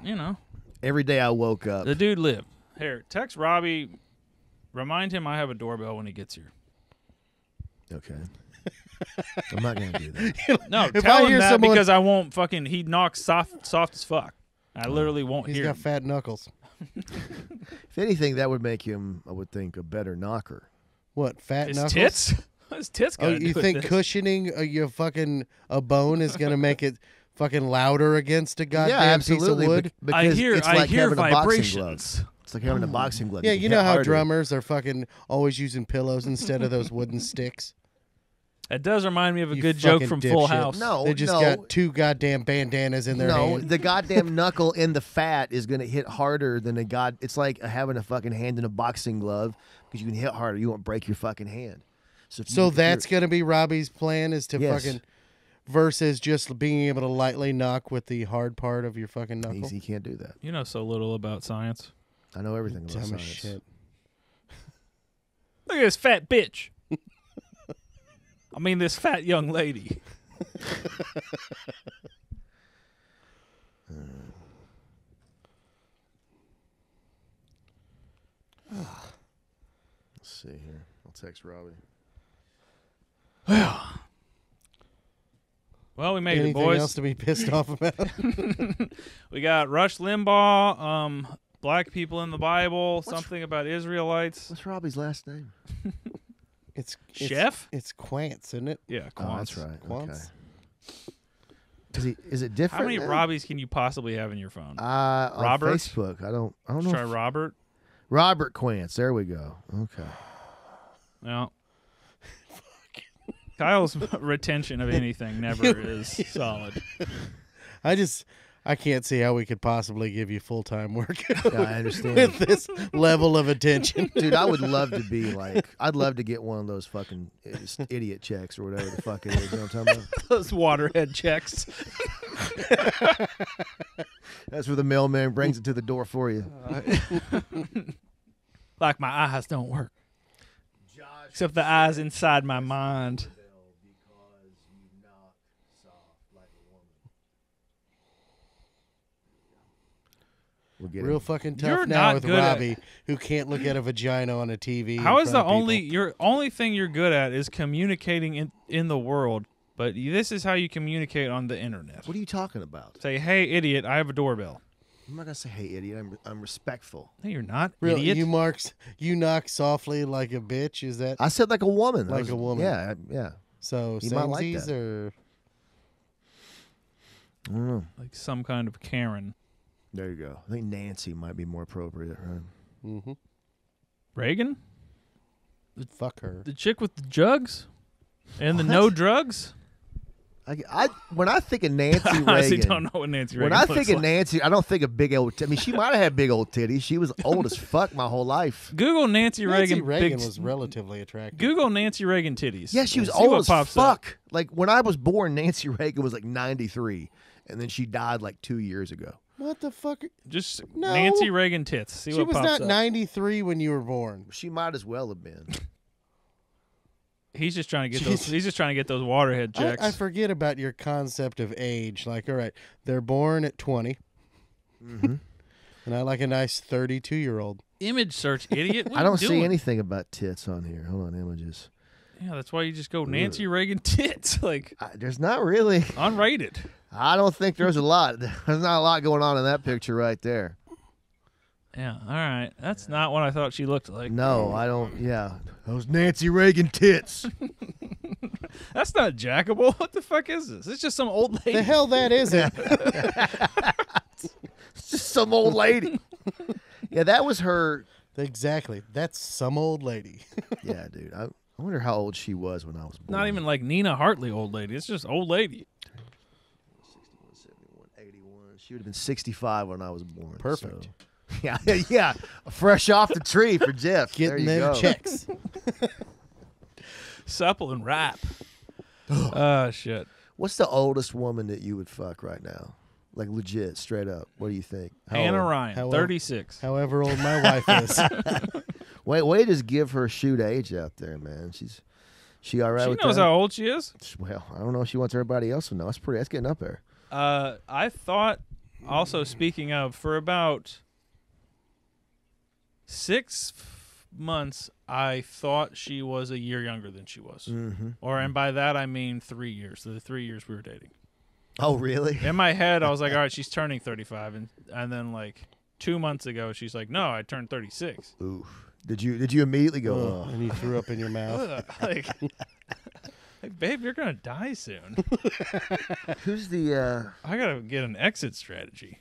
Speaker 3: Every day I woke up.
Speaker 2: the dude lived. Here, text Robbie. Remind him I have a doorbell when he gets here.
Speaker 3: Okay. I'm not gonna do that.
Speaker 2: No,
Speaker 4: If
Speaker 2: tell
Speaker 4: I
Speaker 2: him
Speaker 4: hear
Speaker 2: that
Speaker 4: someone-
Speaker 2: because I won't fucking. He knocks soft as fuck. I literally won't
Speaker 4: He's
Speaker 2: hear.
Speaker 4: got
Speaker 2: him.
Speaker 4: fat knuckles.
Speaker 3: If anything, that would make him, I would think, a better knocker.
Speaker 4: What, fat
Speaker 2: His
Speaker 4: knuckles?
Speaker 2: tits. His tits.
Speaker 4: Oh,
Speaker 2: gotta
Speaker 4: you
Speaker 2: do with
Speaker 4: think
Speaker 2: this.
Speaker 4: cushioning a bone is going to make it fucking louder against a goddamn
Speaker 3: yeah, absolutely.
Speaker 4: piece of wood?
Speaker 3: Because it's like
Speaker 2: I hear
Speaker 3: having a boxing glove.
Speaker 2: vibrations.
Speaker 3: It's like having a boxing glove.
Speaker 4: Yeah,
Speaker 3: can
Speaker 4: you
Speaker 3: hit
Speaker 4: know how
Speaker 3: harder.
Speaker 4: drummers are fucking always using pillows instead of those wooden sticks.
Speaker 2: It does remind me of a
Speaker 4: You
Speaker 2: good joke
Speaker 4: fucking
Speaker 2: from Full
Speaker 4: dipshit.
Speaker 2: House.
Speaker 3: No,
Speaker 4: They just
Speaker 3: no,
Speaker 4: got two goddamn bandanas in their
Speaker 3: no.
Speaker 4: hand.
Speaker 3: The goddamn knuckle in the fat is gonna hit harder than It's like having a fucking hand in a boxing glove because you can hit harder. You won't break your fucking hand. So,
Speaker 4: So that's going to be Robbie's plan is to
Speaker 3: Yes.
Speaker 4: fucking versus just being able to lightly knock with the hard part of your fucking knuckle.
Speaker 3: he can't do that.
Speaker 2: You know so little about science.
Speaker 3: I know everything about
Speaker 4: Dumb as
Speaker 3: science.
Speaker 4: shit.
Speaker 2: Look at this fat bitch. I mean, this fat young lady.
Speaker 3: Let's see here. I'll text Robbie.
Speaker 2: Well, we made it,
Speaker 4: Anything
Speaker 2: boys.
Speaker 4: else to be pissed off about?
Speaker 2: We got Rush Limbaugh, black people in the Bible, something about Israelites.
Speaker 3: What's Robbie's last name?
Speaker 4: It's
Speaker 2: Chef?
Speaker 4: It's Quantz, isn't it?
Speaker 2: Yeah,
Speaker 3: Oh, that's right.
Speaker 4: Quantz.
Speaker 3: Okay. Is it different?
Speaker 2: How many
Speaker 3: now?
Speaker 2: Robbies can you possibly have in your phone?
Speaker 3: On
Speaker 2: Robert?
Speaker 3: Facebook. I don't
Speaker 2: Let's
Speaker 3: know.
Speaker 2: try
Speaker 3: if-
Speaker 2: Robert.
Speaker 3: Robert Quantz. There we go. Okay.
Speaker 2: No. Kyle's retention of anything never is solid.
Speaker 4: I can't see how we could possibly give you full-time work
Speaker 3: Yeah, I understand.
Speaker 4: with this level of attention.
Speaker 3: Dude, I would love to be like, I'd love to get one of those fucking idiot checks or whatever the fuck it is. You know what I'm talking about?
Speaker 2: Those waterhead checks.
Speaker 3: That's where the mailman brings it to the door for you.
Speaker 2: Like my eyes don't work. Except the eyes inside my mind.
Speaker 3: We'll get
Speaker 4: Real
Speaker 3: him.
Speaker 4: fucking
Speaker 2: You're
Speaker 4: tough now
Speaker 2: not
Speaker 4: with
Speaker 2: good at-
Speaker 4: Robbie, who can't look at a vagina on a TV.
Speaker 2: How
Speaker 4: in
Speaker 2: is the
Speaker 4: front of
Speaker 2: only
Speaker 4: people.
Speaker 2: your only thing you're good at is communicating in the world, but this is how you communicate on the internet.
Speaker 3: What are you talking about?
Speaker 2: Say, "Hey, idiot, I have a doorbell."
Speaker 3: I'm not gonna say, "Hey, idiot." I'm respectful.
Speaker 2: No, you're not,
Speaker 4: Real,
Speaker 2: idiot.
Speaker 4: you knock softly like a bitch? Is that
Speaker 3: I said like a woman.
Speaker 4: Like a woman.
Speaker 3: Yeah, yeah.
Speaker 4: so?
Speaker 3: You might like
Speaker 4: Samesies
Speaker 3: that.
Speaker 4: or
Speaker 3: I don't know.
Speaker 2: Like some kind of Karen.
Speaker 3: There you go. I think Nancy might be more appropriate, right?
Speaker 2: Reagan,
Speaker 4: fuck her?
Speaker 2: the chick with the jugs, and the
Speaker 3: What?
Speaker 2: no drugs.
Speaker 3: When I think of Nancy
Speaker 2: I honestly
Speaker 3: Reagan,
Speaker 2: don't know what Nancy
Speaker 3: when
Speaker 2: Reagan
Speaker 3: I
Speaker 2: looks
Speaker 3: think of
Speaker 2: like.
Speaker 3: Nancy, I don't think of big old. I mean, she might have had big old titties. She was old as fuck my whole life.
Speaker 2: Google Nancy
Speaker 4: Nancy
Speaker 2: Reagan.
Speaker 4: Reagan
Speaker 2: big-
Speaker 4: was relatively attractive.
Speaker 2: Google Nancy Reagan titties.
Speaker 3: Yeah, she was
Speaker 2: See
Speaker 3: old
Speaker 2: what
Speaker 3: as
Speaker 2: pops up.
Speaker 3: fuck. Like when I was born, Nancy Reagan was like 93, and then she died like 2 years ago.
Speaker 4: What the fuck?
Speaker 2: Just
Speaker 4: No.
Speaker 2: Nancy Reagan tits. See
Speaker 4: She
Speaker 2: what
Speaker 4: was
Speaker 2: pops
Speaker 4: not
Speaker 2: up.
Speaker 4: 93 when you were born.
Speaker 3: She might as well have been.
Speaker 2: He's just trying to get
Speaker 4: Jeez.
Speaker 2: those. He's just trying to get those waterhead checks.
Speaker 4: I forget about your concept of age. Like, all right, they're born at 20,
Speaker 3: Mm-hmm.
Speaker 4: and I like a nice 32-year-old.
Speaker 2: Image search, idiot. What
Speaker 3: I
Speaker 2: are you
Speaker 3: don't see
Speaker 2: doing?
Speaker 3: anything about tits on here. Hold on, images.
Speaker 2: Yeah, that's why you just go Nancy Reagan tits, like
Speaker 3: There's not really.
Speaker 2: unrated.
Speaker 3: I don't think there's a lot. There's not a lot going on in that picture right there.
Speaker 2: Yeah, all right. That's not what I thought she looked like.
Speaker 3: No, I don't. Yeah, those Nancy Reagan tits.
Speaker 2: That's not jackable. What the fuck is this? It's just some old lady.
Speaker 4: The hell that isn't.
Speaker 3: It's just some old lady. Yeah, that was her.
Speaker 4: Exactly. That's some old lady.
Speaker 3: Yeah, dude. I wonder how old she was when I was born.
Speaker 2: Not even like Nina Hartley old lady. It's just old lady.
Speaker 3: 61, 71, 81. She would have been 65 when I was born.
Speaker 4: Perfect.
Speaker 3: so- Yeah, yeah. Fresh off the tree for Jeff.
Speaker 4: Getting
Speaker 3: there you
Speaker 4: them
Speaker 3: go.
Speaker 4: checks.
Speaker 2: Supple and rap. Oh, shit.
Speaker 3: What's the oldest woman that you would fuck right now? Like legit, straight up. What do you think? How
Speaker 2: Hannah
Speaker 3: old?
Speaker 2: Ryan,
Speaker 4: How old?
Speaker 2: 36.
Speaker 4: However old my wife is.
Speaker 3: Wait, just give her shoot age out there, man. She all right
Speaker 2: She
Speaker 3: with
Speaker 2: knows
Speaker 3: that?
Speaker 2: how old she is.
Speaker 3: Well, I don't know if she wants everybody else to know. That's getting up there.
Speaker 2: I thought, also speaking of, for about 6 months, I thought she was a year younger than she was.
Speaker 3: Mm-hmm.
Speaker 2: And by that I mean 3 years. The 3 years we were dating.
Speaker 3: Oh, really?
Speaker 2: In my head, I was like, all right, she's turning 35. And then like 2 months ago, she's like, no, I turned 36.
Speaker 3: Oof. Did you immediately go?
Speaker 4: Oh,
Speaker 3: Oh.
Speaker 4: and you threw up in your mouth.
Speaker 2: Ugh, like, babe, you're going to die soon.
Speaker 3: Who's the?
Speaker 2: I got to get an exit strategy.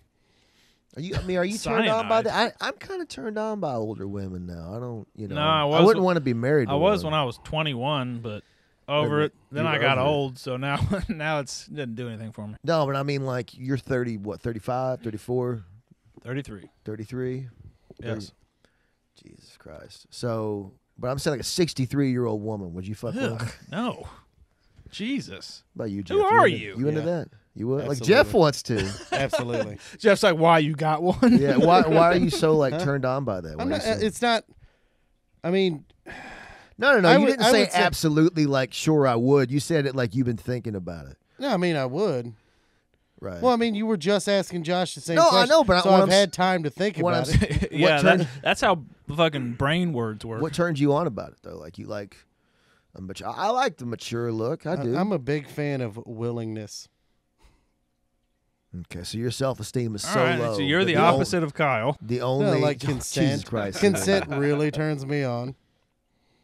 Speaker 3: Are you turned on by
Speaker 2: Cyanide.
Speaker 3: that? I'm kind of turned on by older women now. I don't,
Speaker 2: No, I was-
Speaker 3: wouldn't want to be married. To
Speaker 2: I was
Speaker 3: one.
Speaker 2: when I was 21, but over
Speaker 3: Wait,
Speaker 2: it. Then
Speaker 3: you
Speaker 2: I
Speaker 3: were
Speaker 2: got
Speaker 3: over it.
Speaker 2: old, so now it didn't do anything for me.
Speaker 3: No, but I mean, like, you're 30, what, 35, 34,
Speaker 2: 33.
Speaker 3: 33?
Speaker 2: Yes.
Speaker 3: Jesus Christ. So, but I'm saying like a 63-year-old woman. Would you fuck with?
Speaker 2: Ugh, no. Jesus.
Speaker 3: What about you, Jeff?
Speaker 2: Who are
Speaker 3: into-
Speaker 2: you?
Speaker 3: You into
Speaker 4: Yeah.
Speaker 3: that? You would? Like
Speaker 4: Absolutely.
Speaker 3: Jeff wants to.
Speaker 4: Absolutely.
Speaker 2: Jeff's like, why you got one?
Speaker 3: Yeah. Why are you so like turned on by that? Why
Speaker 4: I'm
Speaker 3: are you
Speaker 4: not,
Speaker 3: so-
Speaker 4: it's not. I mean,
Speaker 3: No.
Speaker 4: I
Speaker 3: You
Speaker 4: would-
Speaker 3: didn't
Speaker 4: I
Speaker 3: say
Speaker 4: would say-
Speaker 3: absolutely like sure I would. You said it like you've been thinking about it.
Speaker 4: No, I mean I would.
Speaker 3: Right.
Speaker 4: Well, I mean you were just asking Josh the same
Speaker 3: No, I
Speaker 4: question.
Speaker 3: know, but
Speaker 4: so
Speaker 3: what
Speaker 4: I've
Speaker 3: I'm
Speaker 4: had time to think
Speaker 3: what
Speaker 4: about
Speaker 3: I'm
Speaker 4: it.
Speaker 2: Yeah, that's how fucking brain words work.
Speaker 3: What turns you on about it though? Like you like a mature. I like the mature look. I do.
Speaker 4: I'm a big fan of willingness.
Speaker 3: Okay, so your self-esteem is
Speaker 2: All
Speaker 3: so
Speaker 2: right,
Speaker 3: low.
Speaker 2: so you're
Speaker 3: that
Speaker 2: the opposite of Kyle.
Speaker 3: The
Speaker 4: No,
Speaker 3: only
Speaker 4: like
Speaker 3: Jesus
Speaker 4: consent.
Speaker 3: Christ.
Speaker 4: Consent really turns me on.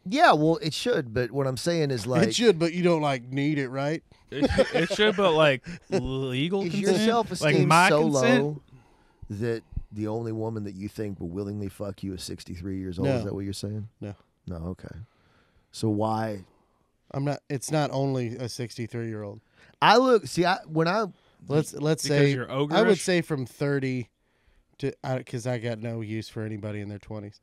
Speaker 3: Yeah, well, it should, but what I'm saying is like
Speaker 4: It should, but you don't like need it, right?
Speaker 2: It should, but like legal
Speaker 3: is
Speaker 2: consent.
Speaker 3: your self-esteem
Speaker 2: like my
Speaker 3: so
Speaker 2: consent?
Speaker 3: low that the only woman that you think will willingly fuck you is 63 years old?
Speaker 4: No.
Speaker 3: Is that what you're saying?
Speaker 4: No.
Speaker 3: No, okay. So why?
Speaker 4: I'm not. It's not only a 63-year-old.
Speaker 3: I look. See,
Speaker 4: Let's
Speaker 2: Because
Speaker 4: say
Speaker 2: you're ogreish?
Speaker 4: I would say from 30 to because I got no use for anybody in their 20s.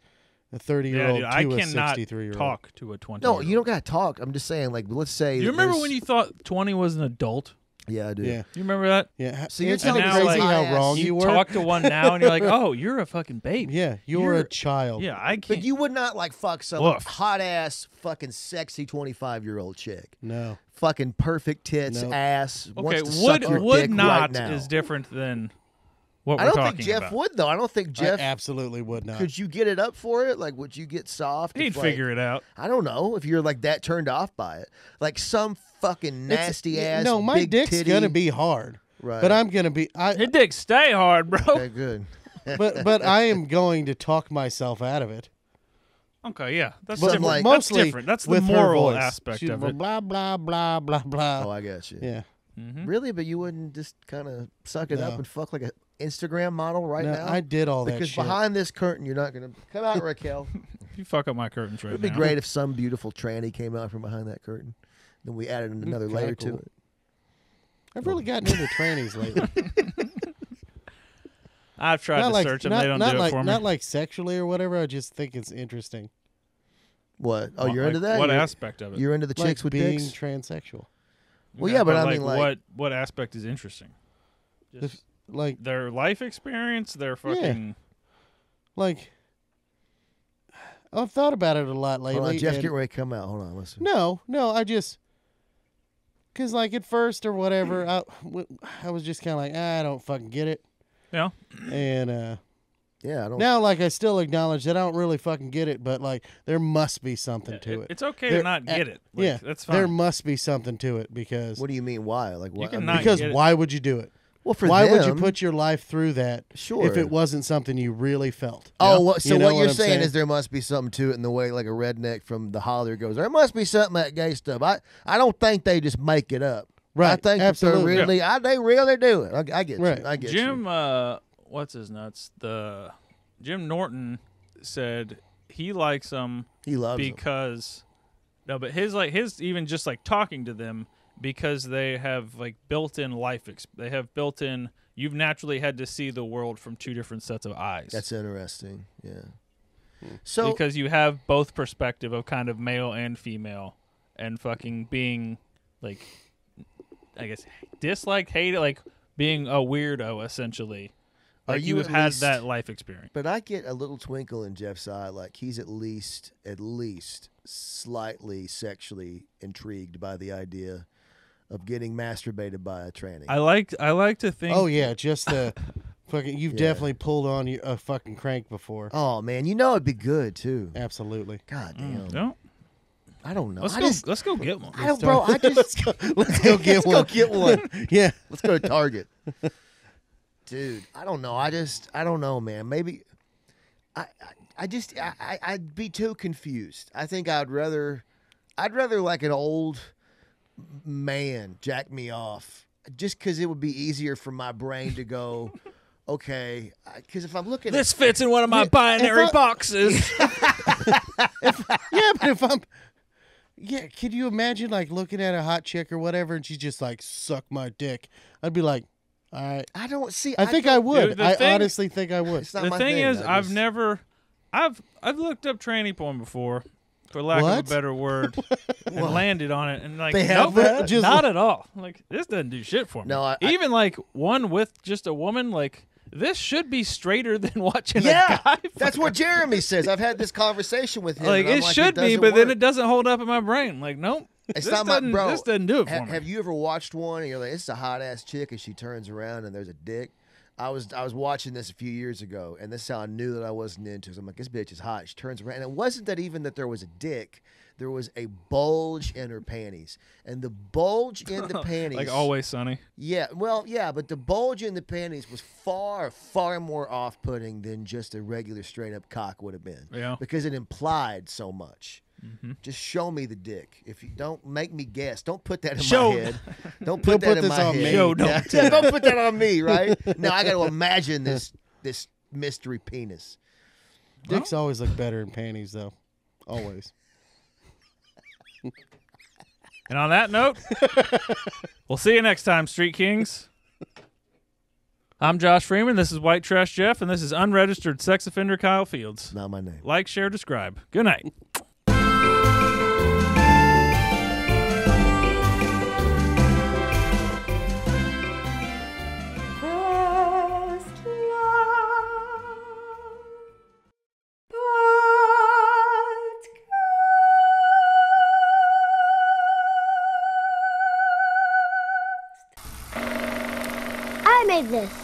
Speaker 4: A 30-year-old
Speaker 2: dude, I
Speaker 4: to a
Speaker 2: cannot
Speaker 4: 63-year-old.
Speaker 2: talk to a 20.
Speaker 3: no, you don't gotta talk. I'm just saying, like, let's say.
Speaker 2: You
Speaker 3: that
Speaker 2: remember
Speaker 3: there's-
Speaker 2: when you thought 20 was an adult?
Speaker 3: Yeah, I do.
Speaker 4: Yeah,
Speaker 2: You remember that?
Speaker 4: yeah.
Speaker 3: So you're
Speaker 4: It's
Speaker 3: telling
Speaker 2: me
Speaker 4: crazy
Speaker 2: like,
Speaker 4: how
Speaker 3: high-ass-
Speaker 4: wrong
Speaker 2: You
Speaker 4: you were.
Speaker 2: talk to one now, and you're like, "Oh, you're a fucking baby."
Speaker 4: Yeah, you're
Speaker 2: You're-
Speaker 4: a child.
Speaker 2: Yeah, I can't.
Speaker 3: But you would not like fuck some
Speaker 2: Woof.
Speaker 3: hot ass, fucking sexy 25-year-old chick.
Speaker 4: No.
Speaker 3: Fucking perfect tits,
Speaker 4: Nope.
Speaker 3: ass.
Speaker 2: okay,
Speaker 3: wants to suck your
Speaker 2: would
Speaker 3: dick
Speaker 2: not
Speaker 3: right now.
Speaker 2: is different than what
Speaker 3: I
Speaker 2: we're
Speaker 3: don't
Speaker 2: talking
Speaker 3: think Jeff
Speaker 2: about.
Speaker 3: would though. I don't think Jeff.
Speaker 4: I absolutely would not.
Speaker 3: Could you get it up for it? Like, would you get soft?
Speaker 2: He'd
Speaker 3: if, like,
Speaker 2: figure it out.
Speaker 3: I don't know if you're like that turned off by it. Like some fucking
Speaker 4: It's-
Speaker 3: nasty ass.
Speaker 4: No, my
Speaker 3: big
Speaker 4: dick's
Speaker 3: titty.
Speaker 4: gonna be hard.
Speaker 3: Right.
Speaker 4: But I'm gonna be.
Speaker 2: Your dick stay hard, bro.
Speaker 3: Okay, good.
Speaker 4: but I am going to talk myself out of it.
Speaker 2: Okay, yeah, that's
Speaker 3: But,
Speaker 2: different.
Speaker 3: like-
Speaker 2: That's
Speaker 4: Mostly
Speaker 2: different. That's the
Speaker 4: with her
Speaker 2: moral
Speaker 4: voice.
Speaker 2: aspect
Speaker 4: She's
Speaker 2: of it.
Speaker 4: blah blah blah blah blah.
Speaker 3: Oh, I got you.
Speaker 4: Yeah.
Speaker 3: Really? But you wouldn't just kind of suck it
Speaker 4: No.
Speaker 3: up and fuck like an Instagram model right
Speaker 4: No,
Speaker 3: now?
Speaker 4: I did all that
Speaker 3: Because
Speaker 4: shit.
Speaker 3: behind this curtain, you're not gonna come out, Raquel.
Speaker 2: You fuck up my curtains right
Speaker 3: It'd be
Speaker 2: now.
Speaker 3: great if some beautiful tranny came out from behind that curtain. Then we added another
Speaker 4: kinda
Speaker 3: layer
Speaker 4: cool.
Speaker 3: to it.
Speaker 4: I've really gotten into trannies lately.
Speaker 2: I've tried to search them. They don't do it
Speaker 4: like,
Speaker 2: for me.
Speaker 4: Not like sexually or whatever. I just think it's interesting.
Speaker 3: What? Oh, you're
Speaker 2: Like,
Speaker 3: into that?
Speaker 2: What
Speaker 3: you're,
Speaker 2: aspect of it?
Speaker 3: You're into the chicks
Speaker 4: Like
Speaker 3: with
Speaker 4: being
Speaker 3: dicks?
Speaker 4: transsexual.
Speaker 3: Well, yeah, but I
Speaker 2: like,
Speaker 3: mean, like-
Speaker 2: what aspect is interesting? Just
Speaker 4: Like
Speaker 2: their life experience, their fucking.
Speaker 4: like I've thought about it a lot lately.
Speaker 3: Hold on, Jeff's
Speaker 4: and-
Speaker 3: getting ready to come out. Hold on, listen.
Speaker 4: No, I just because like at first or whatever, I was just kind of like I don't fucking get it,
Speaker 2: Yeah.
Speaker 4: and
Speaker 3: Yeah, I don't.
Speaker 4: now like I still acknowledge that I don't really fucking get it, but like there must be something to it.
Speaker 2: It's okay
Speaker 4: There-
Speaker 2: to not get it. Like,
Speaker 4: yeah,
Speaker 2: that's fine.
Speaker 4: there must be something to it because
Speaker 3: What do you mean? Why? Like, what?
Speaker 2: can not
Speaker 4: because
Speaker 2: get it.
Speaker 4: why would you do it?
Speaker 3: well, for
Speaker 4: Why would you
Speaker 3: them-
Speaker 4: put your life through that
Speaker 3: Sure.
Speaker 4: if it wasn't something you really felt?
Speaker 3: Oh, what, so
Speaker 4: You know
Speaker 3: what you're
Speaker 4: I'm
Speaker 3: saying is there must be something to it in the way like a redneck from the holler goes, there must be something that gay stuff. I don't think they just make it up. I
Speaker 4: Right,
Speaker 3: think
Speaker 4: absolutely.
Speaker 3: that they really do it. I get
Speaker 4: Right.
Speaker 3: you. I get
Speaker 2: Jim,
Speaker 3: you.
Speaker 2: what's his nuts? Jim Norton said he likes them
Speaker 3: He loves them.
Speaker 2: because no, but his even just like talking to them because they have like built-in life. They have built-in. You've naturally had to see the world from two different sets of eyes.
Speaker 3: That's interesting. Yeah. So
Speaker 2: because you have both perspective of kind of male and female, and fucking being like, I guess disliked, hated, like being a weirdo essentially.
Speaker 3: Are
Speaker 2: Like
Speaker 3: you
Speaker 2: have
Speaker 3: at
Speaker 2: had
Speaker 3: least-
Speaker 2: that life experience.
Speaker 3: But I get a little twinkle in Jeff's eye, like he's at least slightly sexually intrigued by the idea of getting masturbated by a tranny.
Speaker 2: I like to think.
Speaker 4: Oh yeah, just the fucking. You've definitely pulled on a fucking crank before.
Speaker 3: Oh man, you know it'd be good too.
Speaker 4: Absolutely.
Speaker 3: God damn.
Speaker 2: No,
Speaker 3: I don't know.
Speaker 2: let's go get one.
Speaker 3: I don't, bro. I just
Speaker 4: Let's go get one.
Speaker 3: Go get one.
Speaker 4: Yeah.
Speaker 3: Let's go to Target. Dude, I don't know. I don't know, man. Maybe I'd be too confused. I think I'd rather like an old man jack me off just because it would be easier for my brain to go, okay, because if I'm looking
Speaker 2: This fits in one of my binary boxes.
Speaker 4: Yeah, but if I'm. Yeah, could you imagine like looking at a hot chick or whatever, and she's just like suck my dick? I'd be like, all right.
Speaker 3: I don't see.
Speaker 4: I think I would.
Speaker 2: Dude, the
Speaker 4: I
Speaker 2: thing-
Speaker 4: honestly think I would.
Speaker 3: It's not
Speaker 2: The
Speaker 3: my
Speaker 2: thing is,
Speaker 3: I
Speaker 2: I've
Speaker 3: just-
Speaker 2: never, I've looked up tranny porn before, for lack of
Speaker 4: What?
Speaker 2: a better word, and landed on it, and like,
Speaker 3: They have
Speaker 2: nope,
Speaker 3: that?
Speaker 4: Just-
Speaker 2: not at all. Like, this doesn't do shit for me.
Speaker 3: No,
Speaker 2: even like one with just a woman, like this should be straighter than watching
Speaker 3: Yeah,
Speaker 2: a guy.
Speaker 3: that's what Jeremy says. I've had this conversation with him.
Speaker 2: Like
Speaker 3: and I'm
Speaker 2: it should be,
Speaker 3: doesn't
Speaker 2: but then
Speaker 3: work.
Speaker 2: it doesn't hold up in my brain. Like, nope.
Speaker 3: It's
Speaker 2: This
Speaker 3: not my
Speaker 2: doesn't-
Speaker 3: bro.
Speaker 2: this doesn't do it for me.
Speaker 3: Have you ever watched one and you're like, it's a hot ass chick, and she turns around and there's a dick? I was watching this a few years ago, and this is how I knew that I wasn't into it. I'm like, this bitch is hot. She turns around, and it wasn't that even that there was a dick. There was a bulge in her panties, and the bulge in the panties,
Speaker 2: Like Always Sunny.
Speaker 3: yeah, well, yeah, but the bulge in the panties was far, far more off-putting than just a regular straight-up cock would have been.
Speaker 2: Yeah.
Speaker 3: Because it implied so much. Just show me the dick. If you don't make me guess, don't put that in
Speaker 2: Show-
Speaker 3: my head. Don't put
Speaker 4: Don't
Speaker 3: that
Speaker 4: put
Speaker 3: in
Speaker 4: this
Speaker 3: my
Speaker 4: on
Speaker 3: head.
Speaker 4: me.
Speaker 2: Show, don't
Speaker 3: Yeah, don't put that on me, right? Now I got to imagine this mystery penis.
Speaker 4: Dicks always look better in panties, though. Always.
Speaker 2: And on that note, we'll see you next time, Street Kings. I'm Josh Freeman. This is White Trash Jeff, and this is unregistered sex offender Kyle Fields.
Speaker 3: Not my name.
Speaker 2: Like, share, describe. Good night.
Speaker 5: I made this.